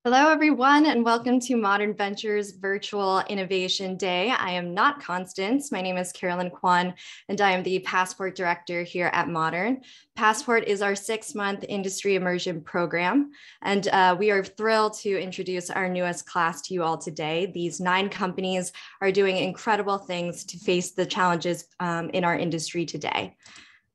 Hello, everyone, and welcome to Modern Ventures Virtual Innovation Day. I am not Constance. My name is Carolyn Kwan, and I am the Passport Director here at Modern. Passport is our 6-month industry immersion program, and we are thrilled to introduce our newest class to you all today. These 9 companies are doing incredible things to face the challenges in our industry today.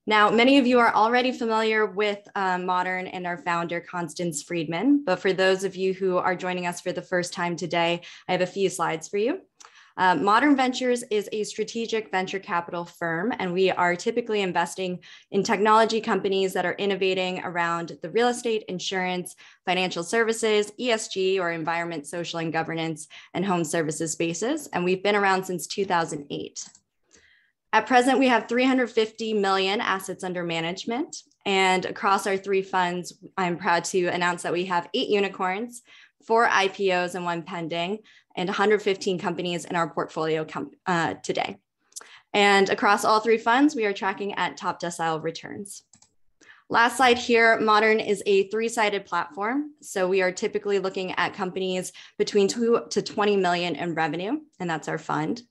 Now, many of you are already familiar with Modern and our founder, Constance Friedman, but for those of you who are joining us for the first time today, I have a few slides for you. Modern Ventures is a strategic venture capital firm, and we are typically investing in technology companies that are innovating around the real estate, insurance, financial services, ESG or environment, social and governance, and home services spaces, and we've been around since 2008. At present, we have 350 million assets under management. And across our 3 funds, I'm proud to announce that we have 8 unicorns, 4 IPOs and 1 pending, and 115 companies in our portfolio today. And across all 3 funds, we are tracking at top decile returns. Last slide here, Modern is a 3-sided platform. So we are typically looking at companies between 2 to 20 million in revenue, and that's our fund.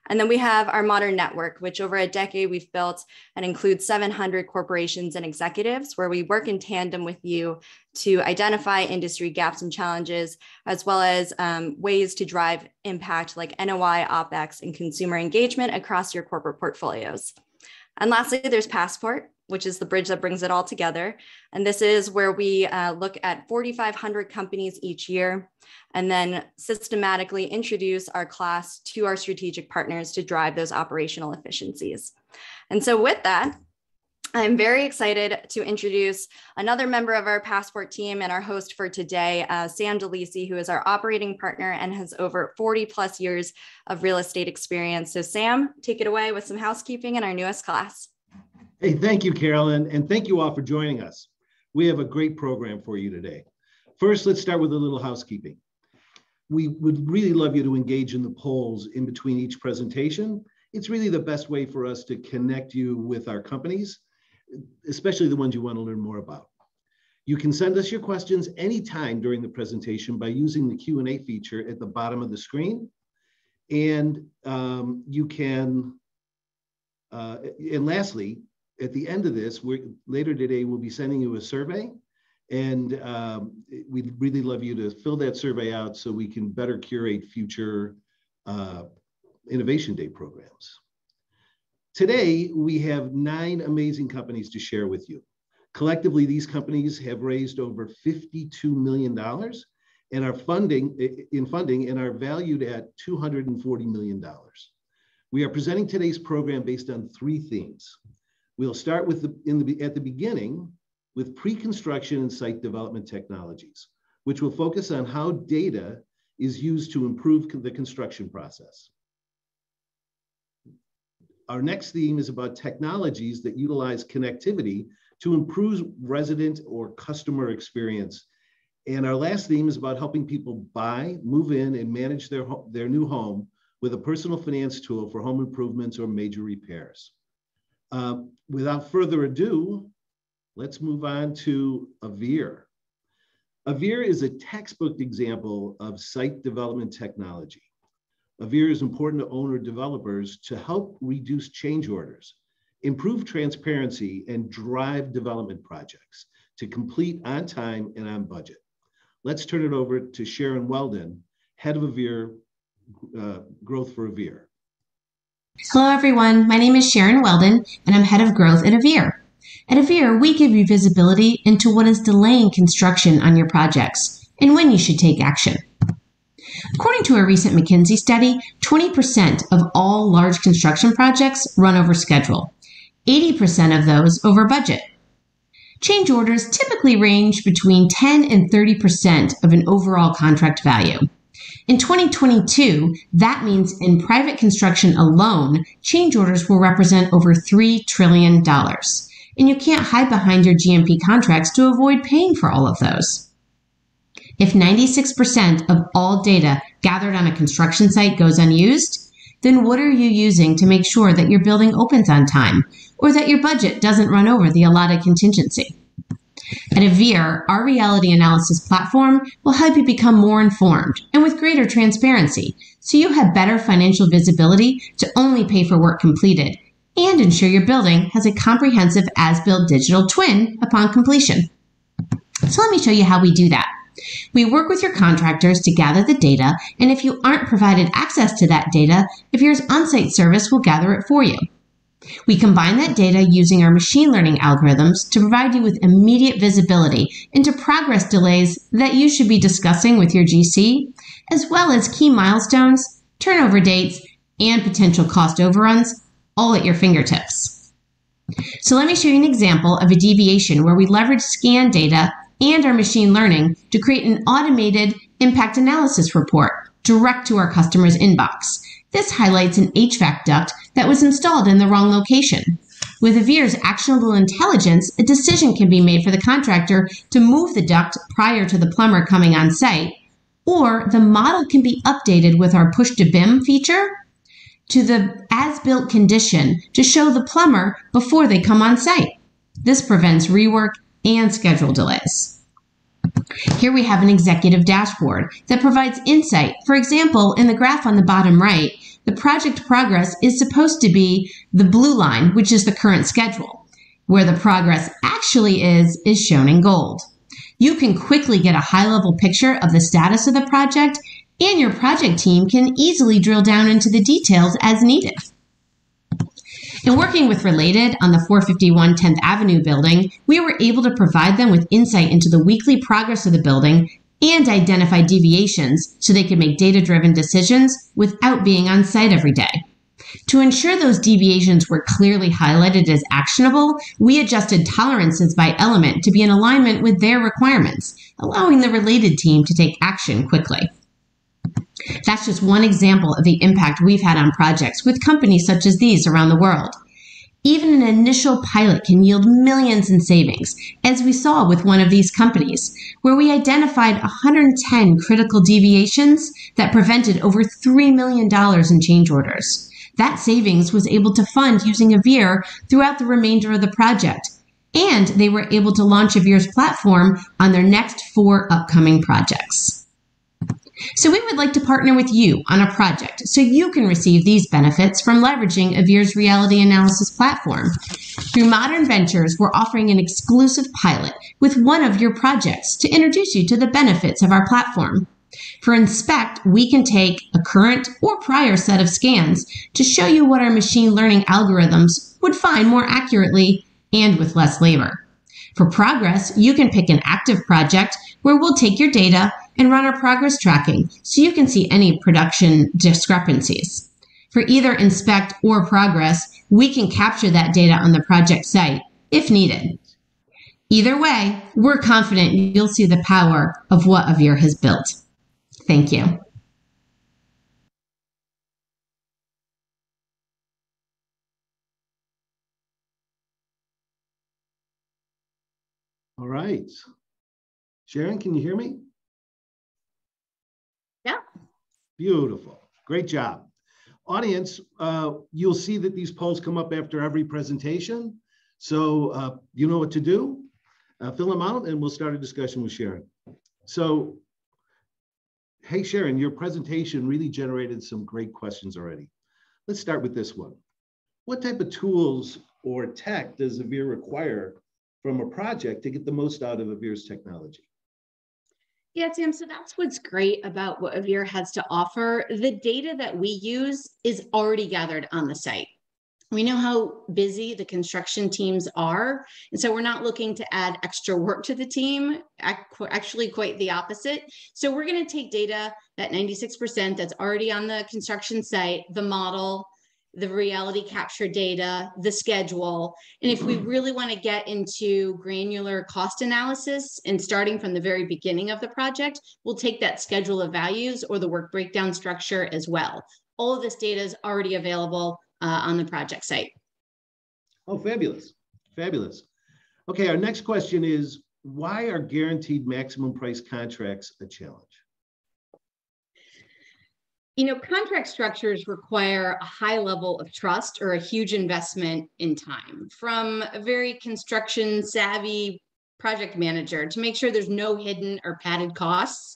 And then we have our Modern Network, which over a decade we've built and includes 700 corporations and executives, where we work in tandem with you to identify industry gaps and challenges, as well as ways to drive impact like NOI, OpEx, and consumer engagement across your corporate portfolios. And lastly, there's Passport, which is the bridge that brings it all together. And this is where we look at 4,500 companies each year, and then systematically introduce our class to our strategic partners to drive those operational efficiencies. And so with that, I'm very excited to introduce another member of our Passport team and our host for today, Sam DeLisi, who is our operating partner and has over 40 plus years of real estate experience. So Sam, take it away with some housekeeping in our newest class. Hey, thank you, Carolyn, and thank you all for joining us. We have a great program for you today. First, let's start with a little housekeeping. We would really love you to engage in the polls in between each presentation. It's really the best way for us to connect you with our companies, especially the ones you want to learn more about. You can send us your questions anytime during the presentation by using the Q&A feature at the bottom of the screen. And and lastly, at the end of this, later today, we'll be sending you a survey, and we'd really love you to fill that survey out so we can better curate future Innovation Day programs. Today, we have 9 amazing companies to share with you. Collectively, these companies have raised over $52 million and are funding and are valued at $240 million. We are presenting today's program based on 3 themes. We'll start with at the beginning with pre-construction and site development technologies, which will focus on how data is used to improve the construction process. Our next theme is about technologies that utilize connectivity to improve resident or customer experience. And our last theme is about helping people buy, move in, and manage their new home with a personal finance tool for home improvements or major repairs. Without further ado, let's move on to Avere. Avere is a textbook example of site development technology. Avere is important to owner developers to help reduce change orders, improve transparency, and drive development projects to complete on time and on budget. Let's turn it over to Sharon Weldon, head of Avere, growth for Avere. Hello, everyone. My name is Sharon Weldon, and I'm head of growth at Avere. At Avere, we give you visibility into what is delaying construction on your projects and when you should take action. According to a recent McKinsey study, 20% of all large construction projects run over schedule, 80% of those over budget. Change orders typically range between 10 and 30% of an overall contract value. In 2022, that means in private construction alone, change orders will represent over $3 trillion. And you can't hide behind your GMP contracts to avoid paying for all of those. If 96% of all data gathered on a construction site goes unused, then what are you using to make sure that your building opens on time or that your budget doesn't run over the allotted contingency? At Avere, our reality analysis platform will help you become more informed and with greater transparency, so you have better financial visibility to only pay for work completed and ensure your building has a comprehensive as-built digital twin upon completion. So let me show you how we do that. We work with your contractors to gather the data, and if you aren't provided access to that data, Avere's on-site service will gather it for you. We combine that data using our machine learning algorithms to provide you with immediate visibility into progress delays that you should be discussing with your GC, as well as key milestones, turnover dates, and potential cost overruns, all at your fingertips. So let me show you an example of a deviation where we leverage scan data and our machine learning to create an automated impact analysis report direct to our customer's inbox. This highlights an HVAC duct that was installed in the wrong location. With Avere's actionable intelligence, a decision can be made for the contractor to move the duct prior to the plumber coming on site, or the model can be updated with our push to BIM feature to the as-built condition to show the plumber before they come on site. This prevents rework and schedule delays. Here we have an executive dashboard that provides insight. For example, in the graph on the bottom right, the project progress is supposed to be the blue line, which is the current schedule. Where the progress actually is shown in gold. You can quickly get a high-level picture of the status of the project, and your project team can easily drill down into the details as needed. In working with Related on the 451 10th Avenue building, we were able to provide them with insight into the weekly progress of the building and identify deviations so they could make data-driven decisions without being on site every day. To ensure those deviations were clearly highlighted as actionable, we adjusted tolerances by element to be in alignment with their requirements, allowing the Related team to take action quickly. That's just one example of the impact we've had on projects with companies such as these around the world. Even an initial pilot can yield millions in savings, as we saw with one of these companies, where we identified 110 critical deviations that prevented over $3 million in change orders. That savings was able to fund using Avere throughout the remainder of the project, and they were able to launch Avere's platform on their next 4 upcoming projects. So we would like to partner with you on a project so you can receive these benefits from leveraging Avere's reality analysis platform. Through Moderne Ventures, we're offering an exclusive pilot with one of your projects to introduce you to the benefits of our platform. For Inspect, we can take a current or prior set of scans to show you what our machine learning algorithms would find more accurately and with less labor. For Progress, you can pick an active project where we'll take your data and run our progress tracking so you can see any production discrepancies. For either Inspect or Progress, we can capture that data on the project site if needed. Either way, we're confident you'll see the power of what Avere has built. Thank you. All right. Sharon, can you hear me? Yeah. Beautiful. Great job. Audience, you'll see that these polls come up after every presentation. So you know what to do. Fill them out and we'll start a discussion with Sharon. So, hey, Sharon, your presentation really generated some great questions already. Let's start with this one. What type of tools or tech does Avere require from a project to get the most out of Avere's technology? Yeah, Tim, so that's what's great about what Avere has to offer. The data that we use is already gathered on the site. We know how busy the construction teams are, and so we're not looking to add extra work to the team, actually quite the opposite. So we're going to take data, that 96% that's already on the construction site, the model, the reality capture data, the schedule. And if we really want to get into granular cost analysis and starting from the very beginning of the project, we'll take that schedule of values or the work breakdown structure as well. All of this data is already available on the project site. Oh, fabulous. Fabulous. Okay, our next question is, why are guaranteed maximum price contracts a challenge? You know, contract structures require a high level of trust or a huge investment in time from a very construction savvy project manager to make sure there's no hidden or padded costs.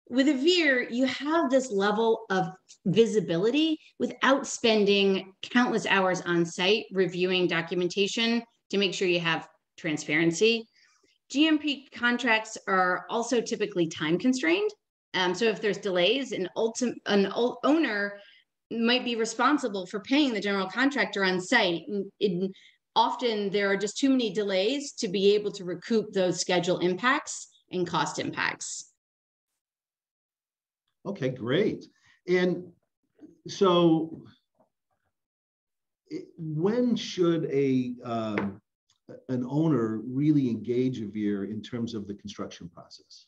With a VEER, you have this level of visibility without spending countless hours on site reviewing documentation to make sure you have transparency. GMP contracts are also typically time constrained. So if there's delays, an owner might be responsible for paying the general contractor on site. Often there are just too many delays to be able to recoup those schedule impacts and cost impacts. Okay, great. And so when should an owner really engage a VEER in terms of the construction process?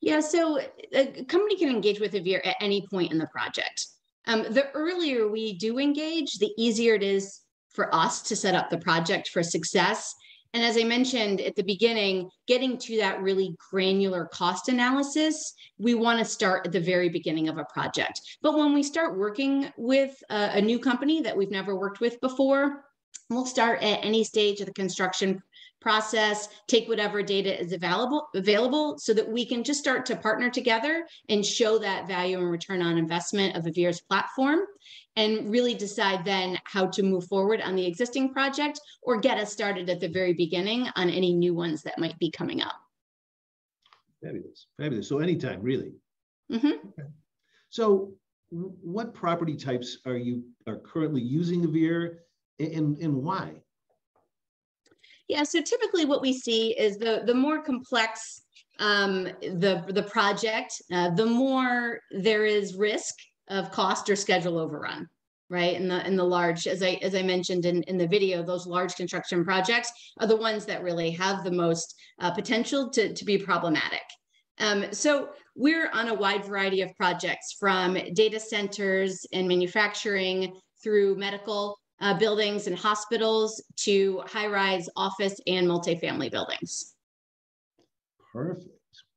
Yeah, so a company can engage with a VEER at any point in the project. The earlier we do engage, the easier it is for us to set up the project for success. And as I mentioned at the beginning, getting to that really granular cost analysis, we want to start at the very beginning of a project. But when we start working with a new company that we've never worked with before, we'll start at any stage of the construction process, take whatever data is available so that we can just start to partner together and show that value and return on investment of a VEER's platform, and really decide then how to move forward on the existing project or get us started at the very beginning on any new ones that might be coming up. Fabulous, fabulous. So anytime, really. Mm-hmm. Okay. So what property types are currently using a VEER, and why? Yeah, so typically what we see is the more complex the project, the more there is risk of cost or schedule overrun, right? In the large, as I mentioned in the video, those large construction projects are the ones that really have the most potential to be problematic. So we're on a wide variety of projects, from data centers and manufacturing through medical buildings and hospitals to high-rise office and multifamily buildings. Perfect,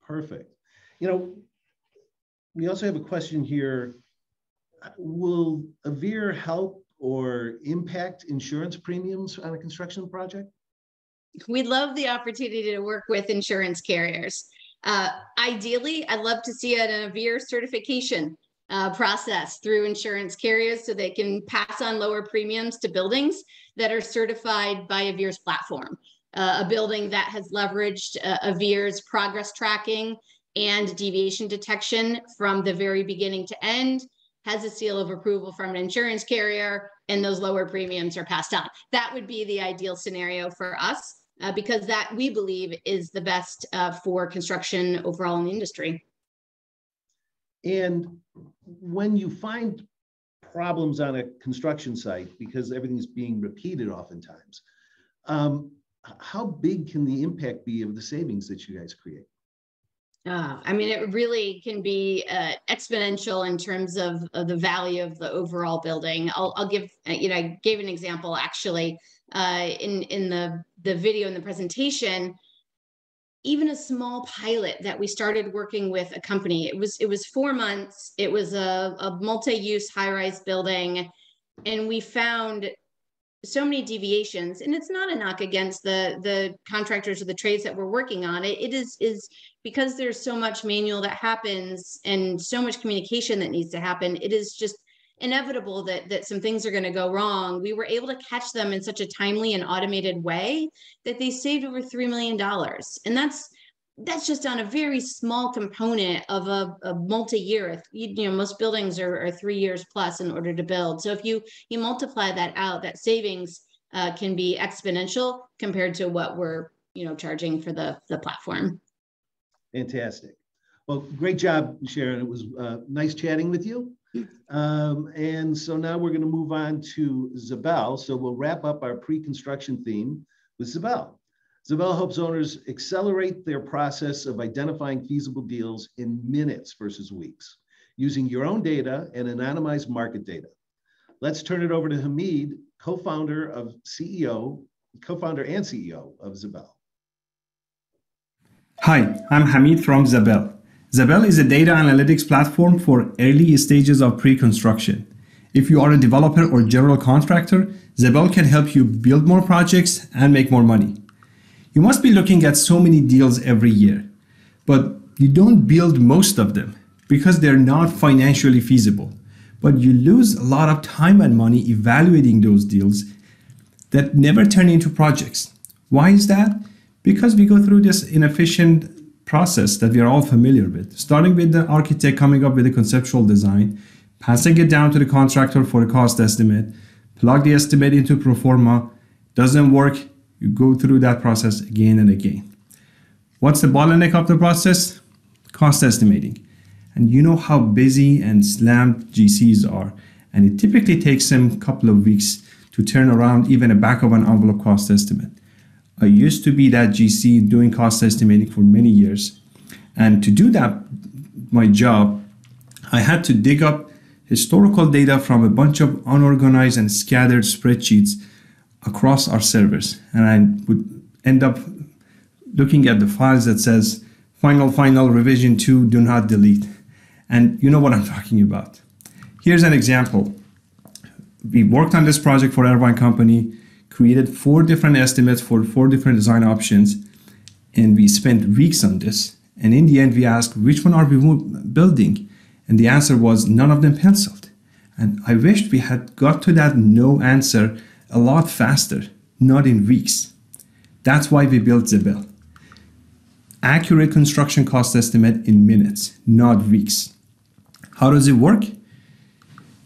perfect. You know, we also have a question here. Will a VEER help or impact insurance premiums on a construction project? We'd love the opportunity to work with insurance carriers. Ideally, I'd love to see a VEER certification process through insurance carriers so they can pass on lower premiums to buildings that are certified by a VEER's platform. A building that has leveraged a VEER's progress tracking and deviation detection from the very beginning to end has a seal of approval from an insurance carrier, and those lower premiums are passed on. That would be the ideal scenario for us, because that, we believe, is the best for construction overall in the industry. And when you find problems on a construction site, because everything's being repeated oftentimes, how big can the impact be of the savings that you guys create? I mean, it really can be exponential in terms of the value of the overall building. I'll give, I gave an example actually in the video in the presentation. Even a small pilot that we started working with a company, it was 4 months. It was a multi-use high-rise building, and we found so many deviations. And it's not a knock against the contractors or the trades that we're working on. It is because there's so much manual that happens and so much communication that needs to happen. It is just inevitable that some things are going to go wrong. We were able to catch them in such a timely and automated way that they saved over $3 million. And that's just on a very small component of a multi-year. Most buildings are 3 years plus in order to build. So if you multiply that out, that savings can be exponential compared to what we're charging for the platform. Fantastic. Well, great job, Sharon. It was nice chatting with you. And so now we're going to move on to Zabel. So we'll wrap up our pre-construction theme with Zabel. Zabel helps owners accelerate their process of identifying feasible deals in minutes versus weeks, using your own data and anonymized market data. Let's turn it over to Hamid, co-founder and CEO of Zabel. Hi, I'm Hamid from Zabel. Zabel is a data analytics platform for early stages of pre-construction. If you are a developer or general contractor, Zabel can help you build more projects and make more money. You must be looking at so many deals every year, but you don't build most of them because they're not financially feasible. But you lose a lot of time and money evaluating those deals that never turn into projects. Why is that? Because we go through this inefficient process that we are all familiar with, starting with the architect coming up with a conceptual design, passing it down to the contractor for a cost estimate, plug the estimate into pro forma, doesn't work, you go through that process again and again. What's the bottleneck of the process? Cost estimating. And you know how busy and slammed GCs are, and it typically takes them a couple of weeks to turn around even a back of an envelope cost estimate. I used to be that GC doing cost estimating for many years, and to do that, my job, I had to dig up historical data from a bunch of unorganized and scattered spreadsheets across our servers, and I would end up looking at the files that says final revision 2 do not delete, and you know what I'm talking about. Here's an example. We worked on this project for Airwave company, created 4 different estimates for 4 different design options, and we spent weeks on this. And in the end, we asked, which one are we building? And the answer was none of them penciled. And I wished we had got to that no answer a lot faster, not in weeks. That's why we built Zabel. Accurate construction cost estimate in minutes, not weeks. How does it work?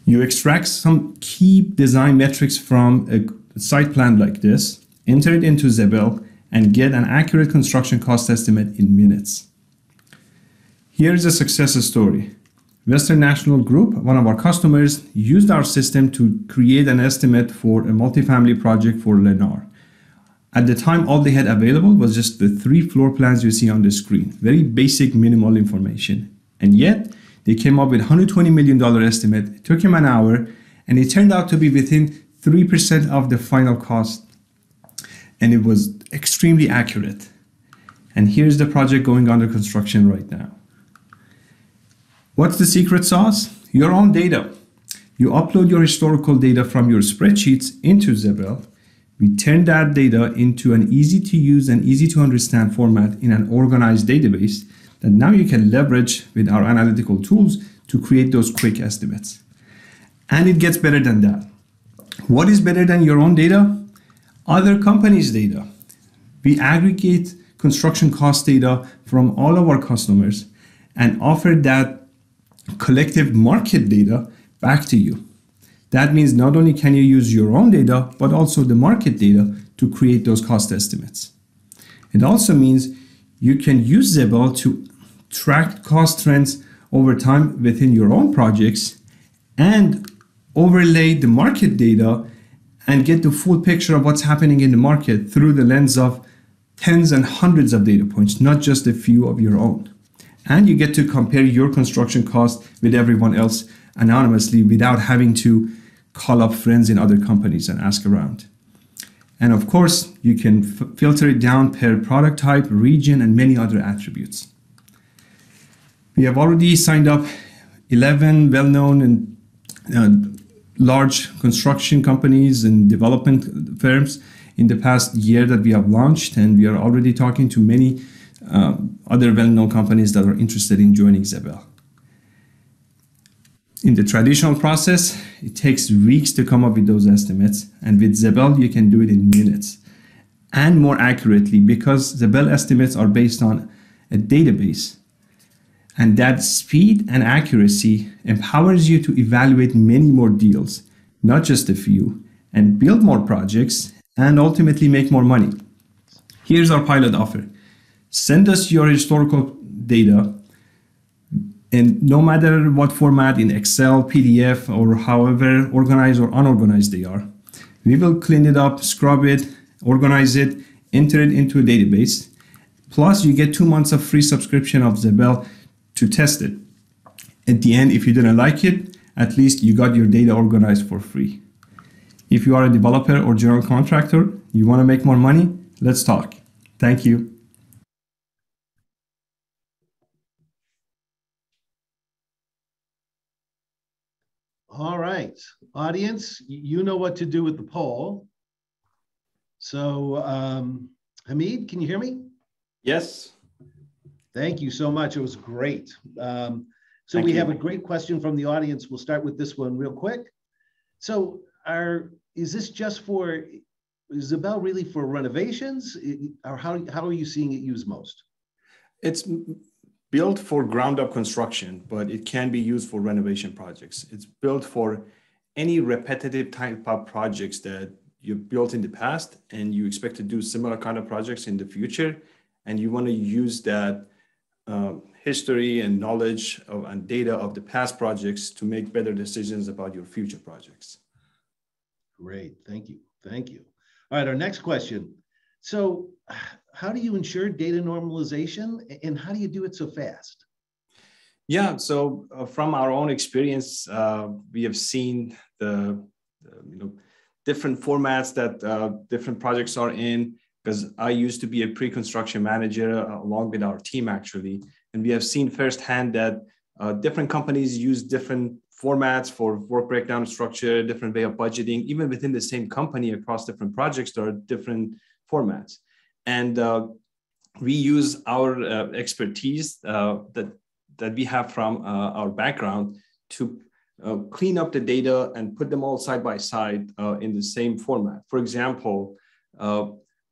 You extract some key design metrics from a site plan like this, enter it into Zabel, and get an accurate construction cost estimate in minutes. Here's a success story. Western National Group, one of our customers, used our system to create an estimate for a multifamily project for Lennar. At the time, all they had available was just the 3 floor plans you see on the screen. Very basic, minimal information. And yet, they came up with $120 million estimate. It took him an hour, and it turned out to be within 3% of the final cost. And it was extremely accurate. And here's the project going under construction right now. What's the secret sauce? Your own data. You upload your historical data from your spreadsheets into Zabel. We turn that data into an easy to use and easy to understand format in an organized database that now you can leverage with our analytical tools to create those quick estimates. And it gets better than that. What is better than your own data? Other companies' data. We aggregate construction cost data from all of our customers and offer that collective market data back to you. That means not only can you use your own data, but also the market data to create those cost estimates. It also means you can use Zabel to track cost trends over time within your own projects and overlay the market data and get the full picture of what's happening in the market through the lens of tens and hundreds of data points, not just a few of your own. And you get to compare your construction cost with everyone else anonymously without having to call up friends in other companies and ask around. And of course, you can filter it down per product type, region, and many other attributes. We have already signed up 11 well-known and large construction companies and development firms in the past year that we have launched, and we are already talking to many other well-known companies that are interested in joining Zabel. In the traditional process, it takes weeks to come up with those estimates, and with Zabel, you can do it in minutes and more accurately because Zabel estimates are based on a database, and that speed and accuracy empowers you to evaluate many more deals, not just a few, and build more projects and ultimately make more money. Here's our pilot offer. Send us your historical data, and no matter what format, in Excel, PDF, or however organized or unorganized they are, we will clean it up, scrub it, organize it, enter it into a database. Plus, you get 2 months of free subscription of Zabel to test it. At the end, if you didn't like it, at least you got your data organized for free. If you are a developer or general contractor, you want to make more money, let's talk. Thank you. All right, audience, you know what to do with the poll. So Hamid, can you hear me? Yes. Thank you so much. It was great. So Thank we you. have a great question from the audience. We'll start with this one real quick. So is this just for, is Zabel really for renovations? Or how are you seeing it used most? It's built for ground up construction, but it can be used for renovation projects. It's built for any repetitive type of projects that you built in the past and you expect to do similar kind of projects in the future. And you want to use that history and knowledge and data of the past projects to make better decisions about your future projects. Great, thank you, thank you. All right, our next question. So how do you ensure data normalization and how do you do it so fast? Yeah, so from our own experience, we have seen the different formats that different projects are in, because I used to be a pre-construction manager along with our team actually. And we have seen firsthand that different companies use different formats for work breakdown structure, different way of budgeting. Even within the same company across different projects, there are different formats. And we use our expertise that we have from our background to clean up the data and put them all side by side in the same format. For example,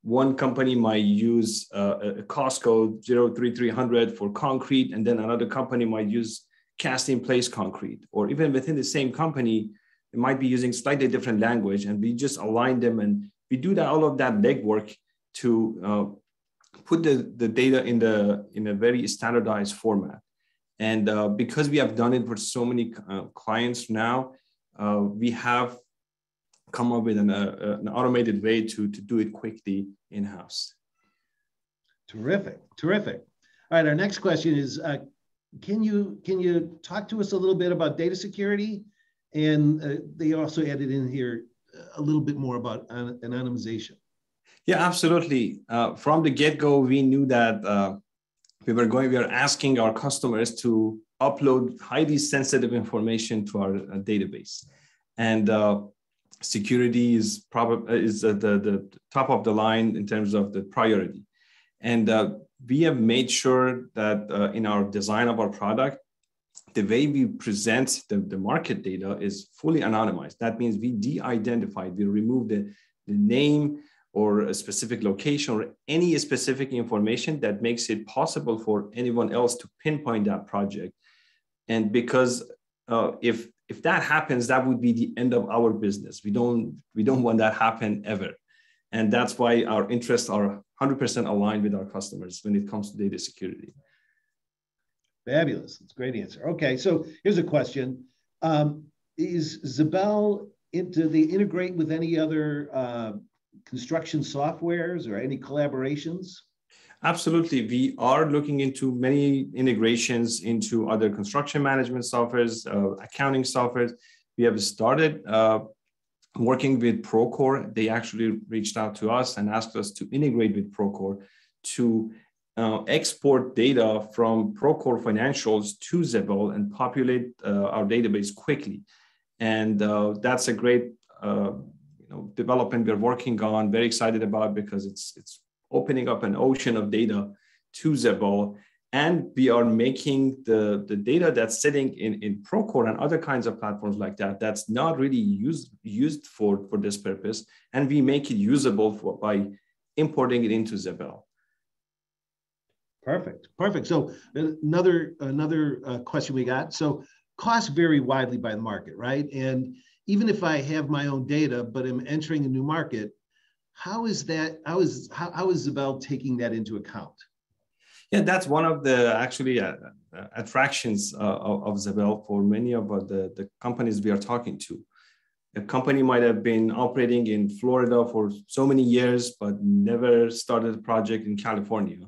one company might use a cost code 03300 for concrete, and then another company might use cast in place concrete, or even within the same company, it might be using slightly different language, and we just align them and we do all of that legwork to put the data in a very standardized format. And because we have done it for so many clients now, we have come up with an automated way to do it quickly in-house. Terrific, terrific. All right, our next question is, can you talk to us a little bit about data security? And they also added in here a little bit more about anonymization. Yeah, absolutely. From the get-go, we knew that we were asking our customers to upload highly sensitive information to our database. And security is the top of the line in terms of the priority. And we have made sure that in our design of our product, the way we present the market data is fully anonymized. That means we de-identified, we remove the name or a specific location or any specific information that makes it possible for anyone else to pinpoint that project. And because if that happens, that would be the end of our business. We don't want that happen ever. And that's why our interests are 100% aligned with our customers when it comes to data security. Fabulous. That's a great answer. Okay, so here's a question. Is Zabel, do they integrate with any other construction softwares or any collaborations? Absolutely. We are looking into many integrations into other construction management softwares, accounting softwares. We have started working with Procore. They actually reached out to us and asked us to integrate with Procore to export data from Procore financials to Zabel and populate our database quickly. And that's a great development we're working on, very excited about, because it's opening up an ocean of data to Zabel. And we are making the data that's sitting in Procore and other kinds of platforms like that, that's not really used for this purpose. And we make it usable by importing it into Zabel. Perfect, perfect. So another question we got. So costs vary widely by the market, right? And even if I have my own data, but I'm entering a new market, how is Zabel taking that into account? Yeah, that's one of the actually attractions of Zabel for many of the companies we are talking to. A company might have been operating in Florida for so many years, but never started a project in California.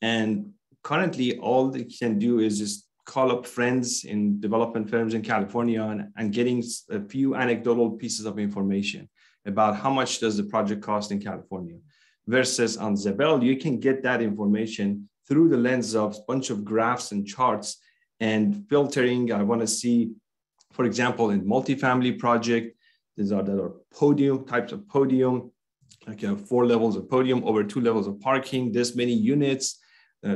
And currently, all they can do is just call up friends in development firms in California and getting a few anecdotal pieces of information about how much does the project cost in California. Versus on Zabel, you can get that information through the lens of a bunch of graphs and charts and filtering. I want to see, for example, in multifamily project, there are podium types of podium. like 4 levels of podium, over 2 levels of parking, this many units,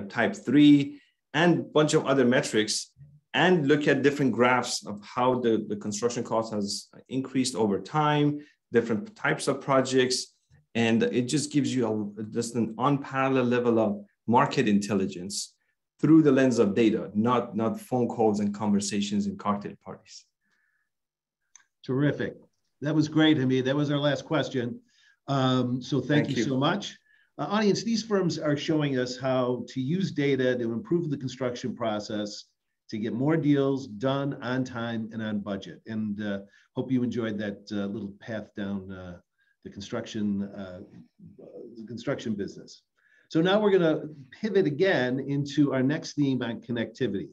type 3, and a bunch of other metrics, and look at different graphs of how the construction cost has increased over time, different types of projects. And it just gives you just an unparalleled level of market intelligence through the lens of data, not phone calls and conversations and cocktail parties. Terrific. That was great, Hamid. That was our last question. So thank you so much. Audience, these firms are showing us how to use data to improve the construction process to get more deals done on time and on budget. And hope you enjoyed that little path down the construction business. So now we're gonna pivot again into our next theme on connectivity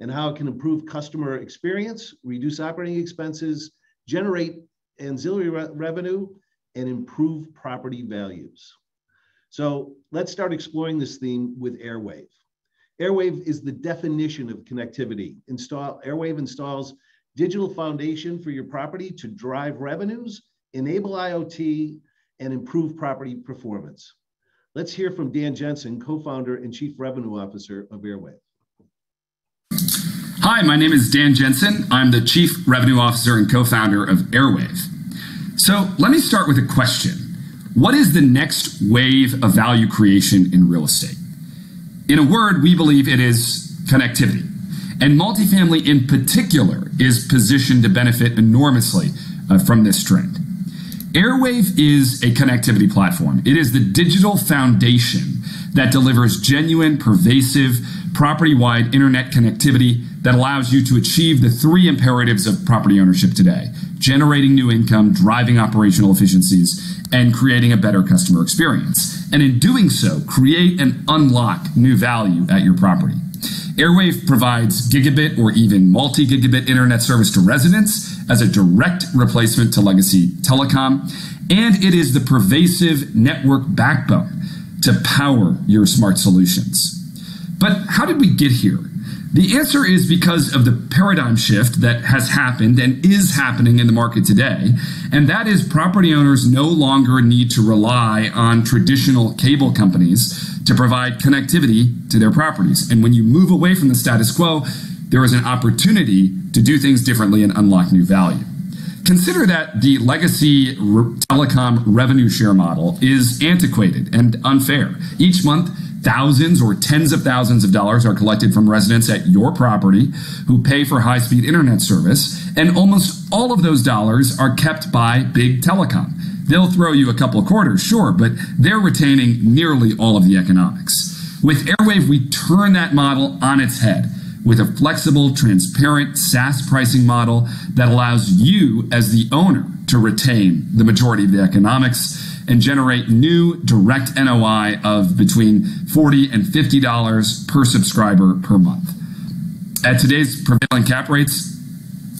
and how it can improve customer experience, reduce operating expenses, generate ancillary revenue, and improve property values. So let's start exploring this theme with Airwave. Airwave is the definition of connectivity. Airwave installs digital foundation for your property to drive revenues, enable IoT, and improve property performance. Let's hear from Dan Jensen, co-founder and chief revenue officer of Airwave. Hi, my name is Dan Jensen. I'm the chief revenue officer and co-founder of Airwave. So let me start with a question. What is the next wave of value creation in real estate? In a word, we believe it is connectivity. And multifamily in particular is positioned to benefit enormously from this trend. Airwave is a connectivity platform. It is the digital foundation that delivers genuine, pervasive, property-wide internet connectivity that allows you to achieve the 3 imperatives of property ownership today: generating new income, driving operational efficiencies, and creating a better customer experience. And in doing so, create and unlock new value at your property. Airwave provides gigabit or even multi-gigabit internet service to residents as a direct replacement to legacy telecom, and it is the pervasive network backbone to power your smart solutions. But how did we get here? The answer is because of the paradigm shift that has happened and is happening in the market today, and that is property owners no longer need to rely on traditional cable companies to provide connectivity to their properties. And when you move away from the status quo, there is an opportunity to do things differently and unlock new value. Consider that the legacy telecom revenue share model is antiquated and unfair. Each month, thousands or tens of thousands of dollars are collected from residents at your property who pay for high-speed internet service, and almost all of those dollars are kept by big telecom. They'll throw you a couple of quarters, sure, but they're retaining nearly all of the economics. With Airwave, we turn that model on its head with a flexible, transparent SaaS pricing model that allows you as the owner to retain the majority of the economics and generate new direct NOI of between $40 and $50 per subscriber per month. At today's prevailing cap rates,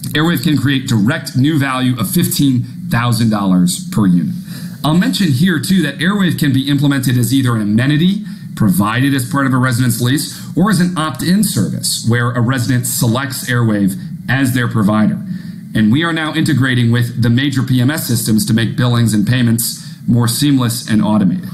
Airwave can create direct new value of $15,000 per unit. I'll mention here too that Airwave can be implemented as either an amenity provided as part of a resident's lease or as an opt-in service where a resident selects Airwave as their provider. And we are now integrating with the major PMS systems to make billings and payments more seamless and automated.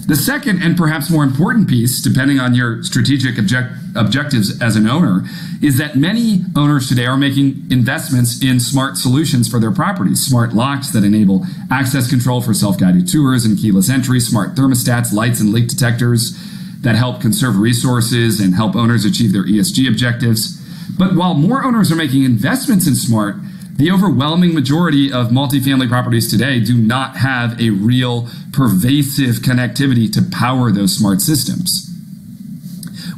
The second and perhaps more important piece, depending on your strategic objectives as an owner, is that many owners today are making investments in smart solutions for their properties. Smart locks that enable access control for self-guided tours and keyless entry, smart thermostats, lights and leak detectors that help conserve resources and help owners achieve their ESG objectives. But while more owners are making investments in smart, the overwhelming majority of multifamily properties today do not have a real pervasive connectivity to power those smart systems.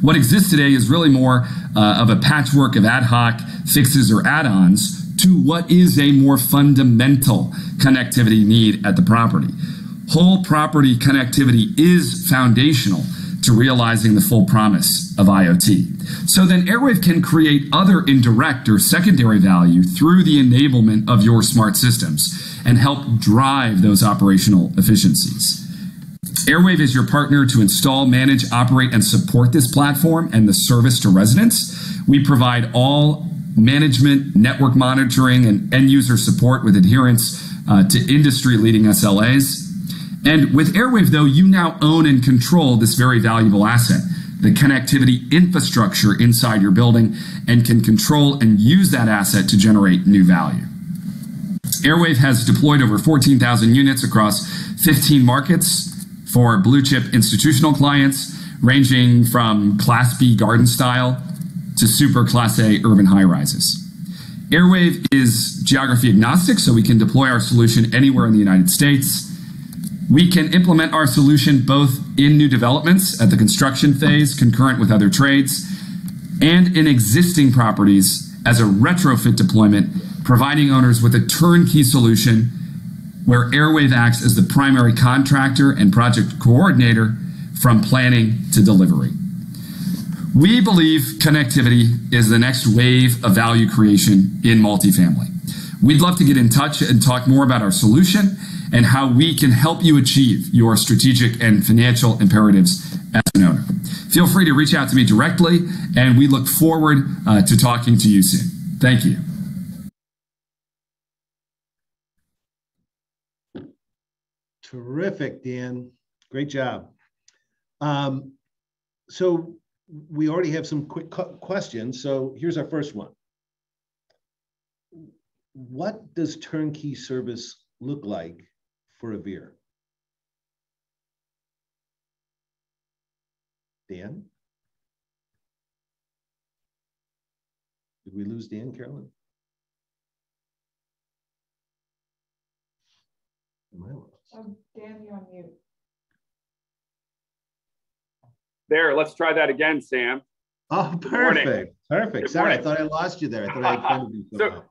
What exists today is really more of a patchwork of ad hoc fixes or add-ons to what is a more fundamental connectivity need at the property. Whole property connectivity is foundational to realizing the full promise of IoT. So then Airwave can create other indirect or secondary value through the enablement of your smart systems and help drive those operational efficiencies. Airwave is your partner to install, manage, operate, and support this platform and the service to residents. We provide all management, network monitoring, and end user support with adherence to industry-leading SLAs. And with Airwave, though, you now own and control this very valuable asset, the connectivity infrastructure inside your building, and can control and use that asset to generate new value. Airwave has deployed over 14,000 units across 15 markets for blue chip institutional clients, ranging from Class B garden style to super Class A urban high rises. Airwave is geography agnostic, so we can deploy our solution anywhere in the United States. We can implement our solution both in new developments at the construction phase, concurrent with other trades, and in existing properties as a retrofit deployment, providing owners with a turnkey solution where Airwave acts as the primary contractor and project coordinator from planning to delivery. We believe connectivity is the next wave of value creation in multifamily. We'd love to get in touch and talk more about our solution and how we can help you achieve your strategic and financial imperatives as an owner. Feel free to reach out to me directly, and we look forward to talking to you soon. Thank you. Terrific, Dan. Great job. So we already have some quick questions. So here's our first one. What does turnkey service look like for Avere? Dan? Did we lose Dan, Carolyn? Am I lost? Oh, Dan, you're on mute. There, let's try that again, Sam. Oh, perfect. Perfect. Sorry, I thought I lost you there. I thought I had fun with you somehow.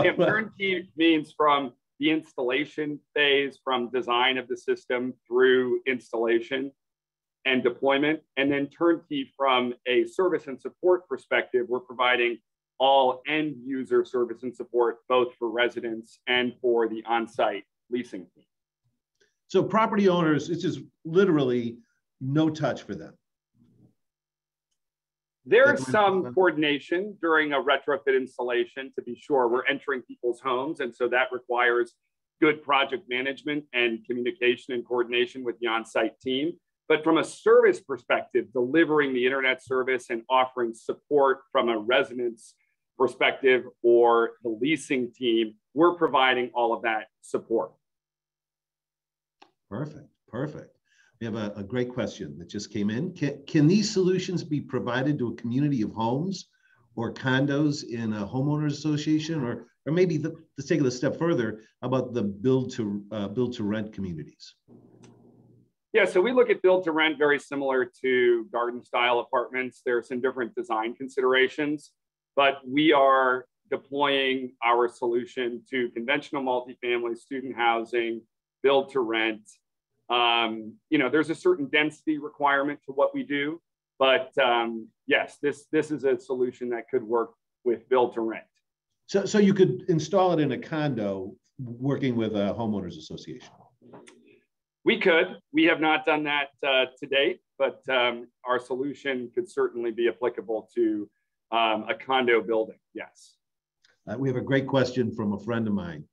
Sam, turnkey means from the installation phase, from design of the system through installation and deployment. And then turnkey from a service and support perspective, we're providing all end user service and support, both for residents and for the on-site leasing team. So property owners, it's just literally no touch for them. There's some coordination during a retrofit installation, to be sure. We're entering people's homes, and so that requires good project management and communication and coordination with the on-site team. But from a service perspective, delivering the internet service and offering support from a resident's perspective or the leasing team, we're providing all of that support. Perfect, perfect. We have a great question that just came in. Can these solutions be provided to a community of homes or condos in a homeowners association, or maybe let's take it a step further about the build to rent communities? Yeah, so we look at build to rent very similar to garden style apartments. There are some different design considerations, but we are deploying our solution to conventional multifamily, student housing, build to rent. There's a certain density requirement to what we do, but yes, this is a solution that could work with build to rent. So you could install it in a condo working with a homeowners association. We could. We have not done that to date, but our solution could certainly be applicable to a condo building. Yes. We have a great question from a friend of mine.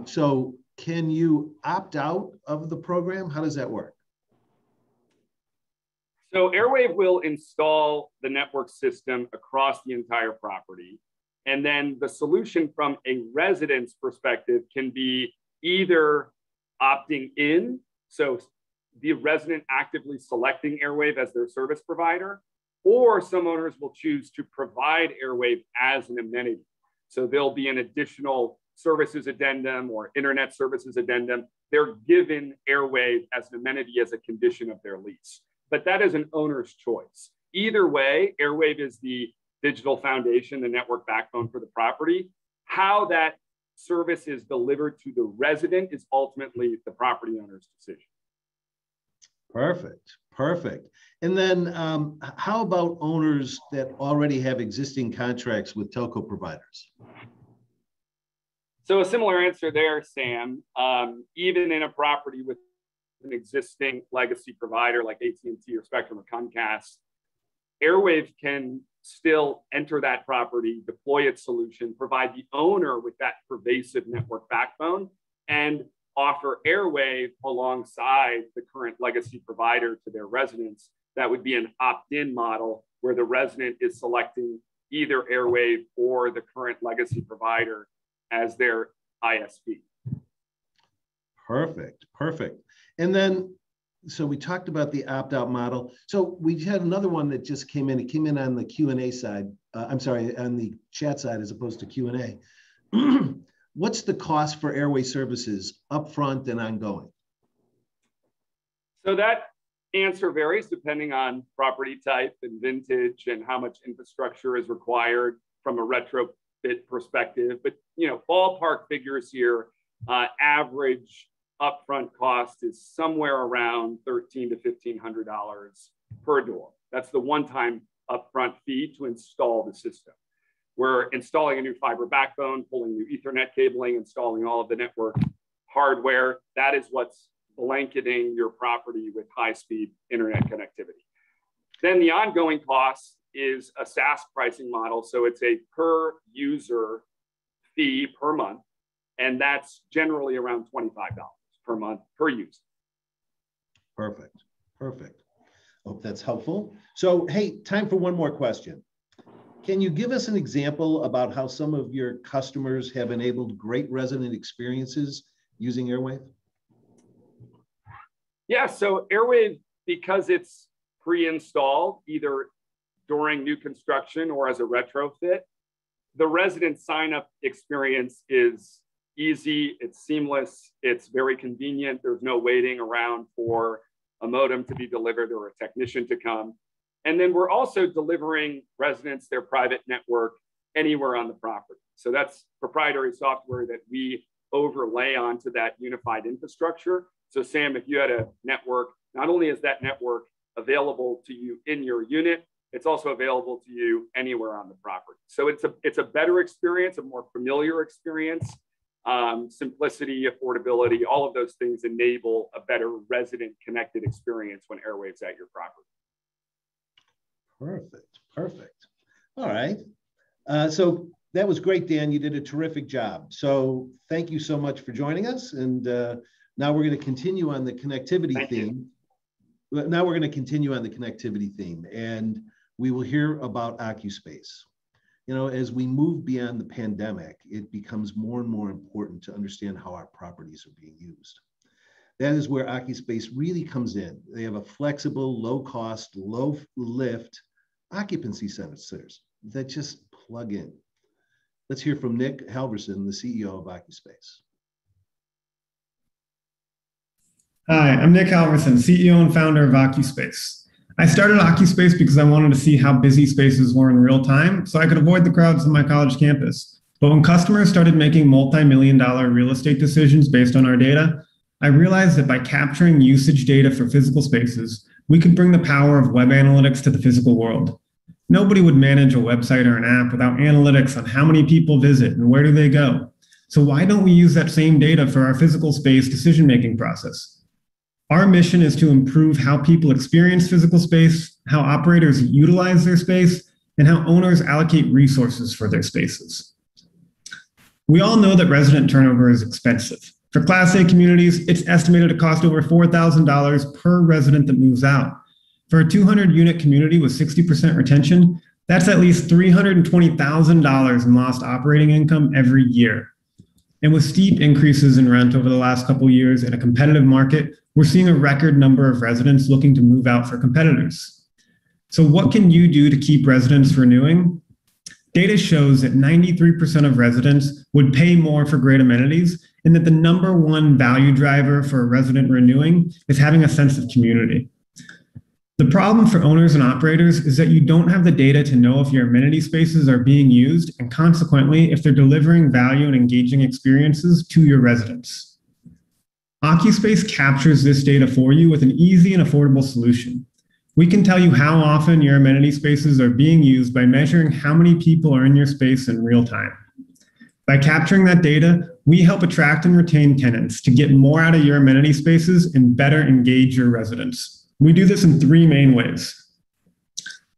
So can you opt out of the program? How does that work? So Airwave will install the network system across the entire property. And then the solution from a resident's perspective can be either opting in, so the resident actively selecting Airwave as their service provider, or some owners will choose to provide Airwave as an amenity. So there'll be an additional services addendum or internet services addendum. They're given Airwave as an amenity as a condition of their lease. But that is an owner's choice. Either way, Airwave is the digital foundation, the network backbone for the property. How that service is delivered to the resident is ultimately the property owner's decision. Perfect, perfect. And then how about owners that already have existing contracts with telco providers? So a similar answer there, Sam. Even in a property with an existing legacy provider like AT&T or Spectrum or Comcast, Airwave can still enter that property, deploy its solution, provide the owner with that pervasive network backbone, and offer Airwave alongside the current legacy provider to their residents. That would be an opt-in model where the resident is selecting either Airwave or the current legacy provider as their ISP. Perfect, perfect. And then, so we talked about the opt-out model. So we had another one that just came in. It came in on the Q&A side. I'm sorry, on the chat side as opposed to Q&A. What's the cost for Airwave services upfront and ongoing? So that answer varies depending on property type and vintage and how much infrastructure is required from a retrofit perspective. But ballpark figures here, average upfront cost is somewhere around $1,300 to $1,500 per door. That's the one-time upfront fee to install the system. We're installing a new fiber backbone, pulling new Ethernet cabling, installing all of the network hardware. That is what's blanketing your property with high-speed internet connectivity. Then the ongoing cost is a SaaS pricing model. So it's a per user fee per month. And that's generally around $25 per month per user. Perfect, perfect. Hope that's helpful. So, hey, time for one more question. Can you give us an example about how some of your customers have enabled great resident experiences using Airwave? Yeah, so Airwave, because it's pre-installed either during new construction or as a retrofit, the resident sign-up experience is easy, it's seamless, it's very convenient. There's no waiting around for a modem to be delivered or a technician to come. And then we're also delivering residents their private network anywhere on the property. So that's proprietary software that we overlay onto that unified infrastructure. So Sam, if you had a network, not only is that network available to you in your unit, it's also available to you anywhere on the property. So it's a better experience, a more familiar experience. Simplicity, affordability, all of those things enable a better resident connected experience when Airwave's at your property. Perfect, perfect. All right. So that was great, Dan. You did a terrific job. So thank you so much for joining us. And now we're going to continue on the connectivity theme. Now we're going to continue on the connectivity theme, and we will hear about Ocuspace. As we move beyond the pandemic, it becomes more and more important to understand how our properties are being used. That is where Ocuspace really comes in. They have a flexible, low-cost, low-lift occupancy centers that just plug in. Let's hear from Nick Halverson, the CEO of Ocuspace. Hi, I'm Nick Halverson, CEO and founder of Ocuspace. I started Ocuspace because I wanted to see how busy spaces were in real time so I could avoid the crowds on my college campus. But when customers started making multi-million-dollar real estate decisions based on our data, I realized that by capturing usage data for physical spaces, we could bring the power of web analytics to the physical world. Nobody would manage a website or an app without analytics on how many people visit and where do they go. So why don't we use that same data for our physical space decision-making process? Our mission is to improve how people experience physical space, how operators utilize their space, and how owners allocate resources for their spaces. We all know that resident turnover is expensive. For Class A communities, it's estimated to cost over $4,000 per resident that moves out. For a 200-unit community with 60% retention, that's at least $320,000 in lost operating income every year. And with steep increases in rent over the last couple of years in a competitive market, we're seeing a record number of residents looking to move out for competitors. So what can you do to keep residents renewing? Data shows that 93% of residents would pay more for great amenities, and that the number one value driver for a resident renewing is having a sense of community. The problem for owners and operators is that you don't have the data to know if your amenity spaces are being used, and consequently, if they're delivering value and engaging experiences to your residents. Ocuspace captures this data for you with an easy and affordable solution. We can tell you how often your amenity spaces are being used by measuring how many people are in your space in real time. By capturing that data, we help attract and retain tenants to get more out of your amenity spaces and better engage your residents. We do this in three main ways.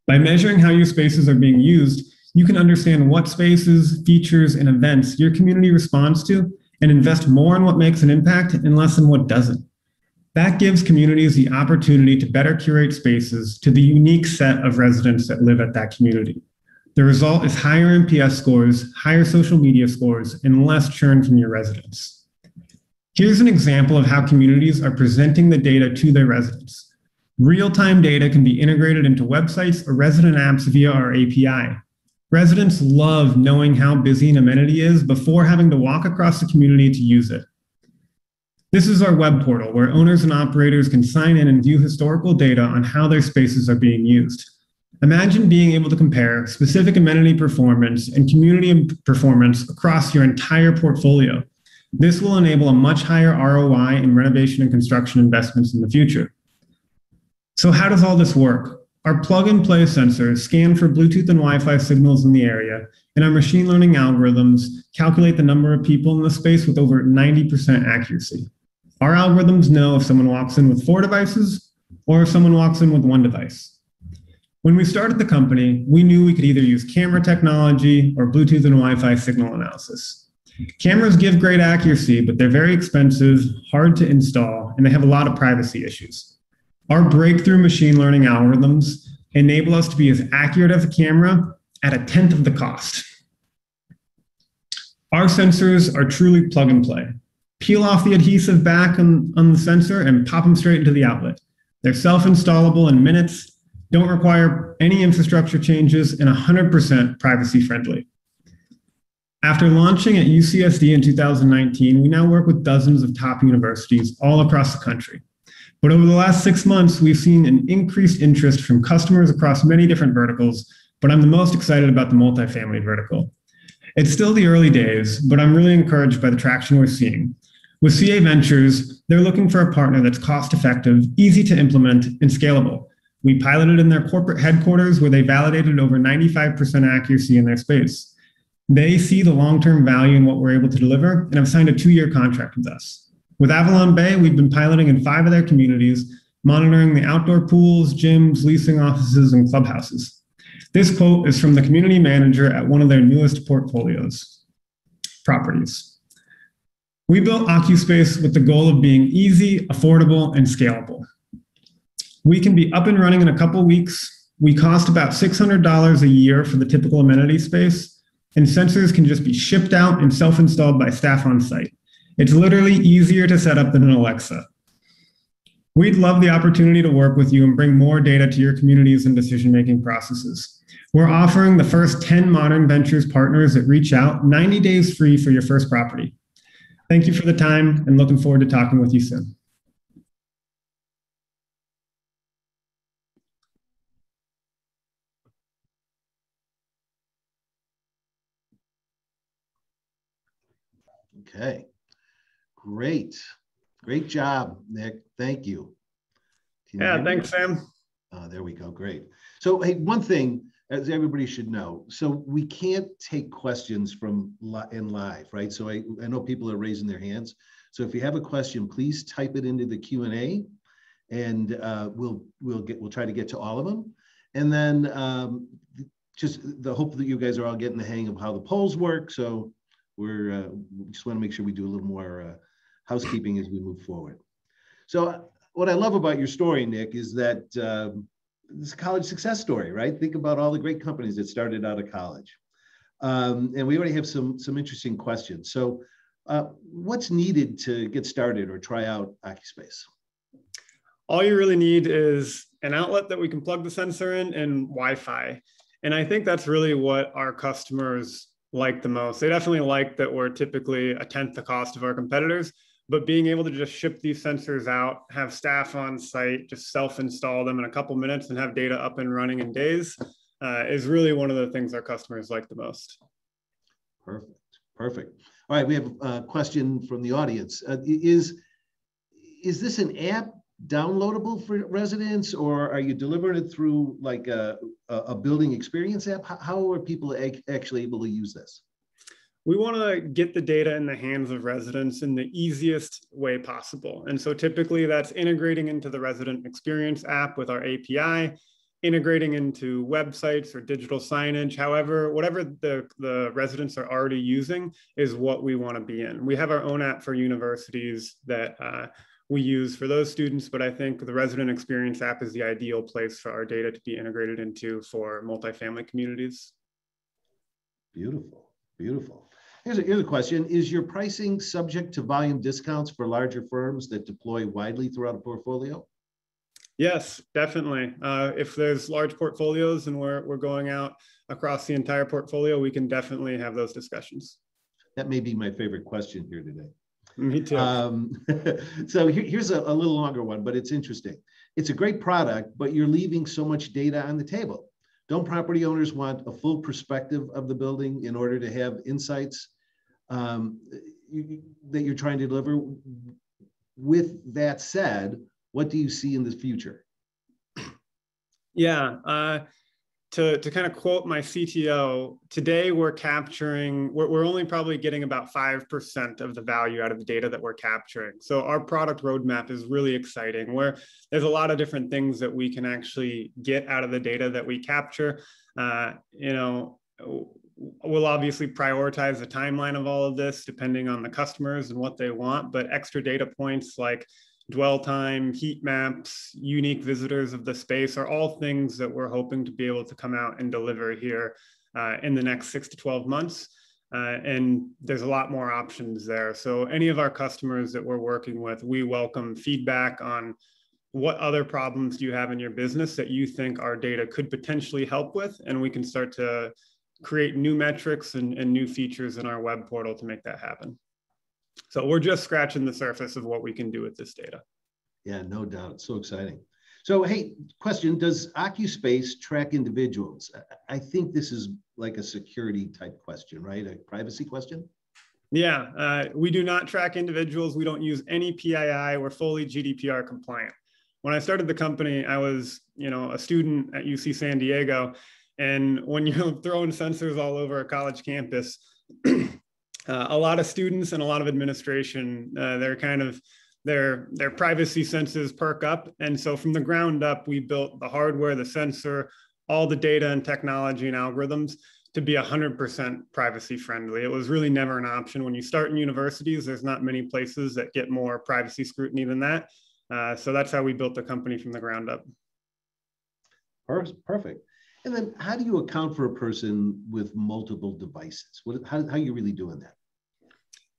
By measuring how your spaces are being used, you can understand what spaces, features, and events your community responds to and invest more in what makes an impact and less in what doesn't. That gives communities the opportunity to better curate spaces to the unique set of residents that live at that community. The result is higher NPS scores, higher social media scores, and less churn from your residents. Here's an example of how communities are presenting the data to their residents. Real-time data can be integrated into websites or resident apps via our API. Residents love knowing how busy an amenity is before having to walk across the community to use it. This is our web portal where owners and operators can sign in and view historical data on how their spaces are being used. Imagine being able to compare specific amenity performance and community performance across your entire portfolio. This will enable a much higher ROI in renovation and construction investments in the future. So how does all this work? Our plug-and-play sensors scan for Bluetooth and Wi-Fi signals in the area, and our machine learning algorithms calculate the number of people in the space with over 90% accuracy. Our algorithms know if someone walks in with 4 devices or if someone walks in with 1 device. When we started the company, we knew we could either use camera technology or Bluetooth and Wi-Fi signal analysis. Cameras give great accuracy, but they're very expensive, hard to install, and they have a lot of privacy issues. Our breakthrough machine learning algorithms enable us to be as accurate as a camera at 1/10 of the cost. Our sensors are truly plug and play. Peel off the adhesive back on the sensor and pop them straight into the outlet. They're self-installable in minutes, don't require any infrastructure changes, and 100% privacy friendly. After launching at UCSD in 2019, we now work with dozens of top universities all across the country. But over the last 6 months, we've seen an increased interest from customers across many different verticals, but I'm the most excited about the multifamily vertical. It's still the early days, but I'm really encouraged by the traction we're seeing. With CA Ventures, they're looking for a partner that's cost-effective, easy to implement, and scalable. We piloted in their corporate headquarters where they validated over 95% accuracy in their space. They see the long-term value in what we're able to deliver and have signed a 2-year contract with us. With Avalon Bay, we've been piloting in 5 of their communities, monitoring the outdoor pools, gyms, leasing offices, and clubhouses. This quote is from the community manager at one of their newest properties. We built Ocuspace with the goal of being easy, affordable, and scalable. We can be up and running in a couple weeks. We cost about $600 a year for the typical amenity space, and sensors can just be shipped out and self-installed by staff on site. It's literally easier to set up than an Alexa. We'd love the opportunity to work with you and bring more data to your communities and decision-making processes. We're offering the first 10 Modern Ventures partners that reach out 90 days free for your first property. Thank you for the time and looking forward to talking with you soon. Okay, great. Great job, Nick. Thank you. Yeah, thanks, Sam. There we go. Great. So, hey, one thing, as everybody should know, so we can't take questions from in live, right? So I know people are raising their hands. So if you have a question, please type it into the Q&A, and we'll try to get to all of them. And then just the hope that you guys are all getting the hang of how the polls work. So we just want to make sure we do a little more housekeeping as we move forward. So what I love about your story, Nick, is that this college success story, right? Think about all the great companies that started out of college. And we already have some interesting questions. So what's needed to get started or try out Ocuspace? All you really need is an outlet that we can plug the sensor in and Wi-Fi. And I think that's really what our customers like the most. They definitely like that we're typically 1/10 the cost of our competitors, but being able to just ship these sensors out, have staff on site, just self-install them in a couple minutes and have data up and running in days is really one of the things our customers like the most. Perfect, perfect. All right, we have a question from the audience. Is this an app downloadable for residents, or are you delivering it through like a building experience app? How are people actually able to use this? We want to get the data in the hands of residents in the easiest way possible. And so typically that's integrating into the resident experience app with our API integrating into websites or digital signage. However, whatever the residents are already using is what we want to be in. We have our own app for universities that we use for those students, but I think the resident experience app is the ideal place for our data to be integrated into for multifamily communities. Beautiful, beautiful. Here's a question. Is your pricing subject to volume discounts for larger firms that deploy widely throughout a portfolio? Yes, definitely. If there's large portfolios and we're going out across the entire portfolio, we can definitely have those discussions. That may be my favorite question here today. Me too. So here's a little longer one, but it's interesting. It's a great product, but you're leaving so much data on the table. Don't property owners want a full perspective of the building in order to have insights that you're trying to deliver? With that said, what do you see in the future? Yeah, to kind of quote my CTO, today we're only probably getting about 5% of the value out of the data that we're capturing. So our product roadmap is really exciting, where there's a lot of different things that we can actually get out of the data that we capture. We'll obviously prioritize the timeline of all of this depending on the customers and what they want, but extra data points like dwell time, heat maps, unique visitors of the space are all things that we're hoping to be able to come out and deliver here in the next 6 to 12 months. And there's a lot more options there. So any of our customers that we're working with, we welcome feedback on what other problems do you have in your business that you think our data could potentially help with, and we can start to create new metrics and new features in our web portal to make that happen. So we're just scratching the surface of what we can do with this data. Yeah, no doubt. It's so exciting. So, hey, question, does Ocuspace track individuals? I think this is like a security type question, right? A privacy question? Yeah, we do not track individuals. We don't use any PII. We're fully GDPR compliant. When I started the company, I was, a student at UC San Diego. And when you're throwing sensors all over a college campus, a lot of students and a lot of administration, their privacy senses perk up. And so from the ground up, we built the hardware, the sensor, all the data and technology and algorithms to be 100% privacy friendly. It was really never an option. When you start in universities, there's not many places that get more privacy scrutiny than that. So that's how we built the company from the ground up. Perfect. And then how do you account for a person with multiple devices? How are you really doing that?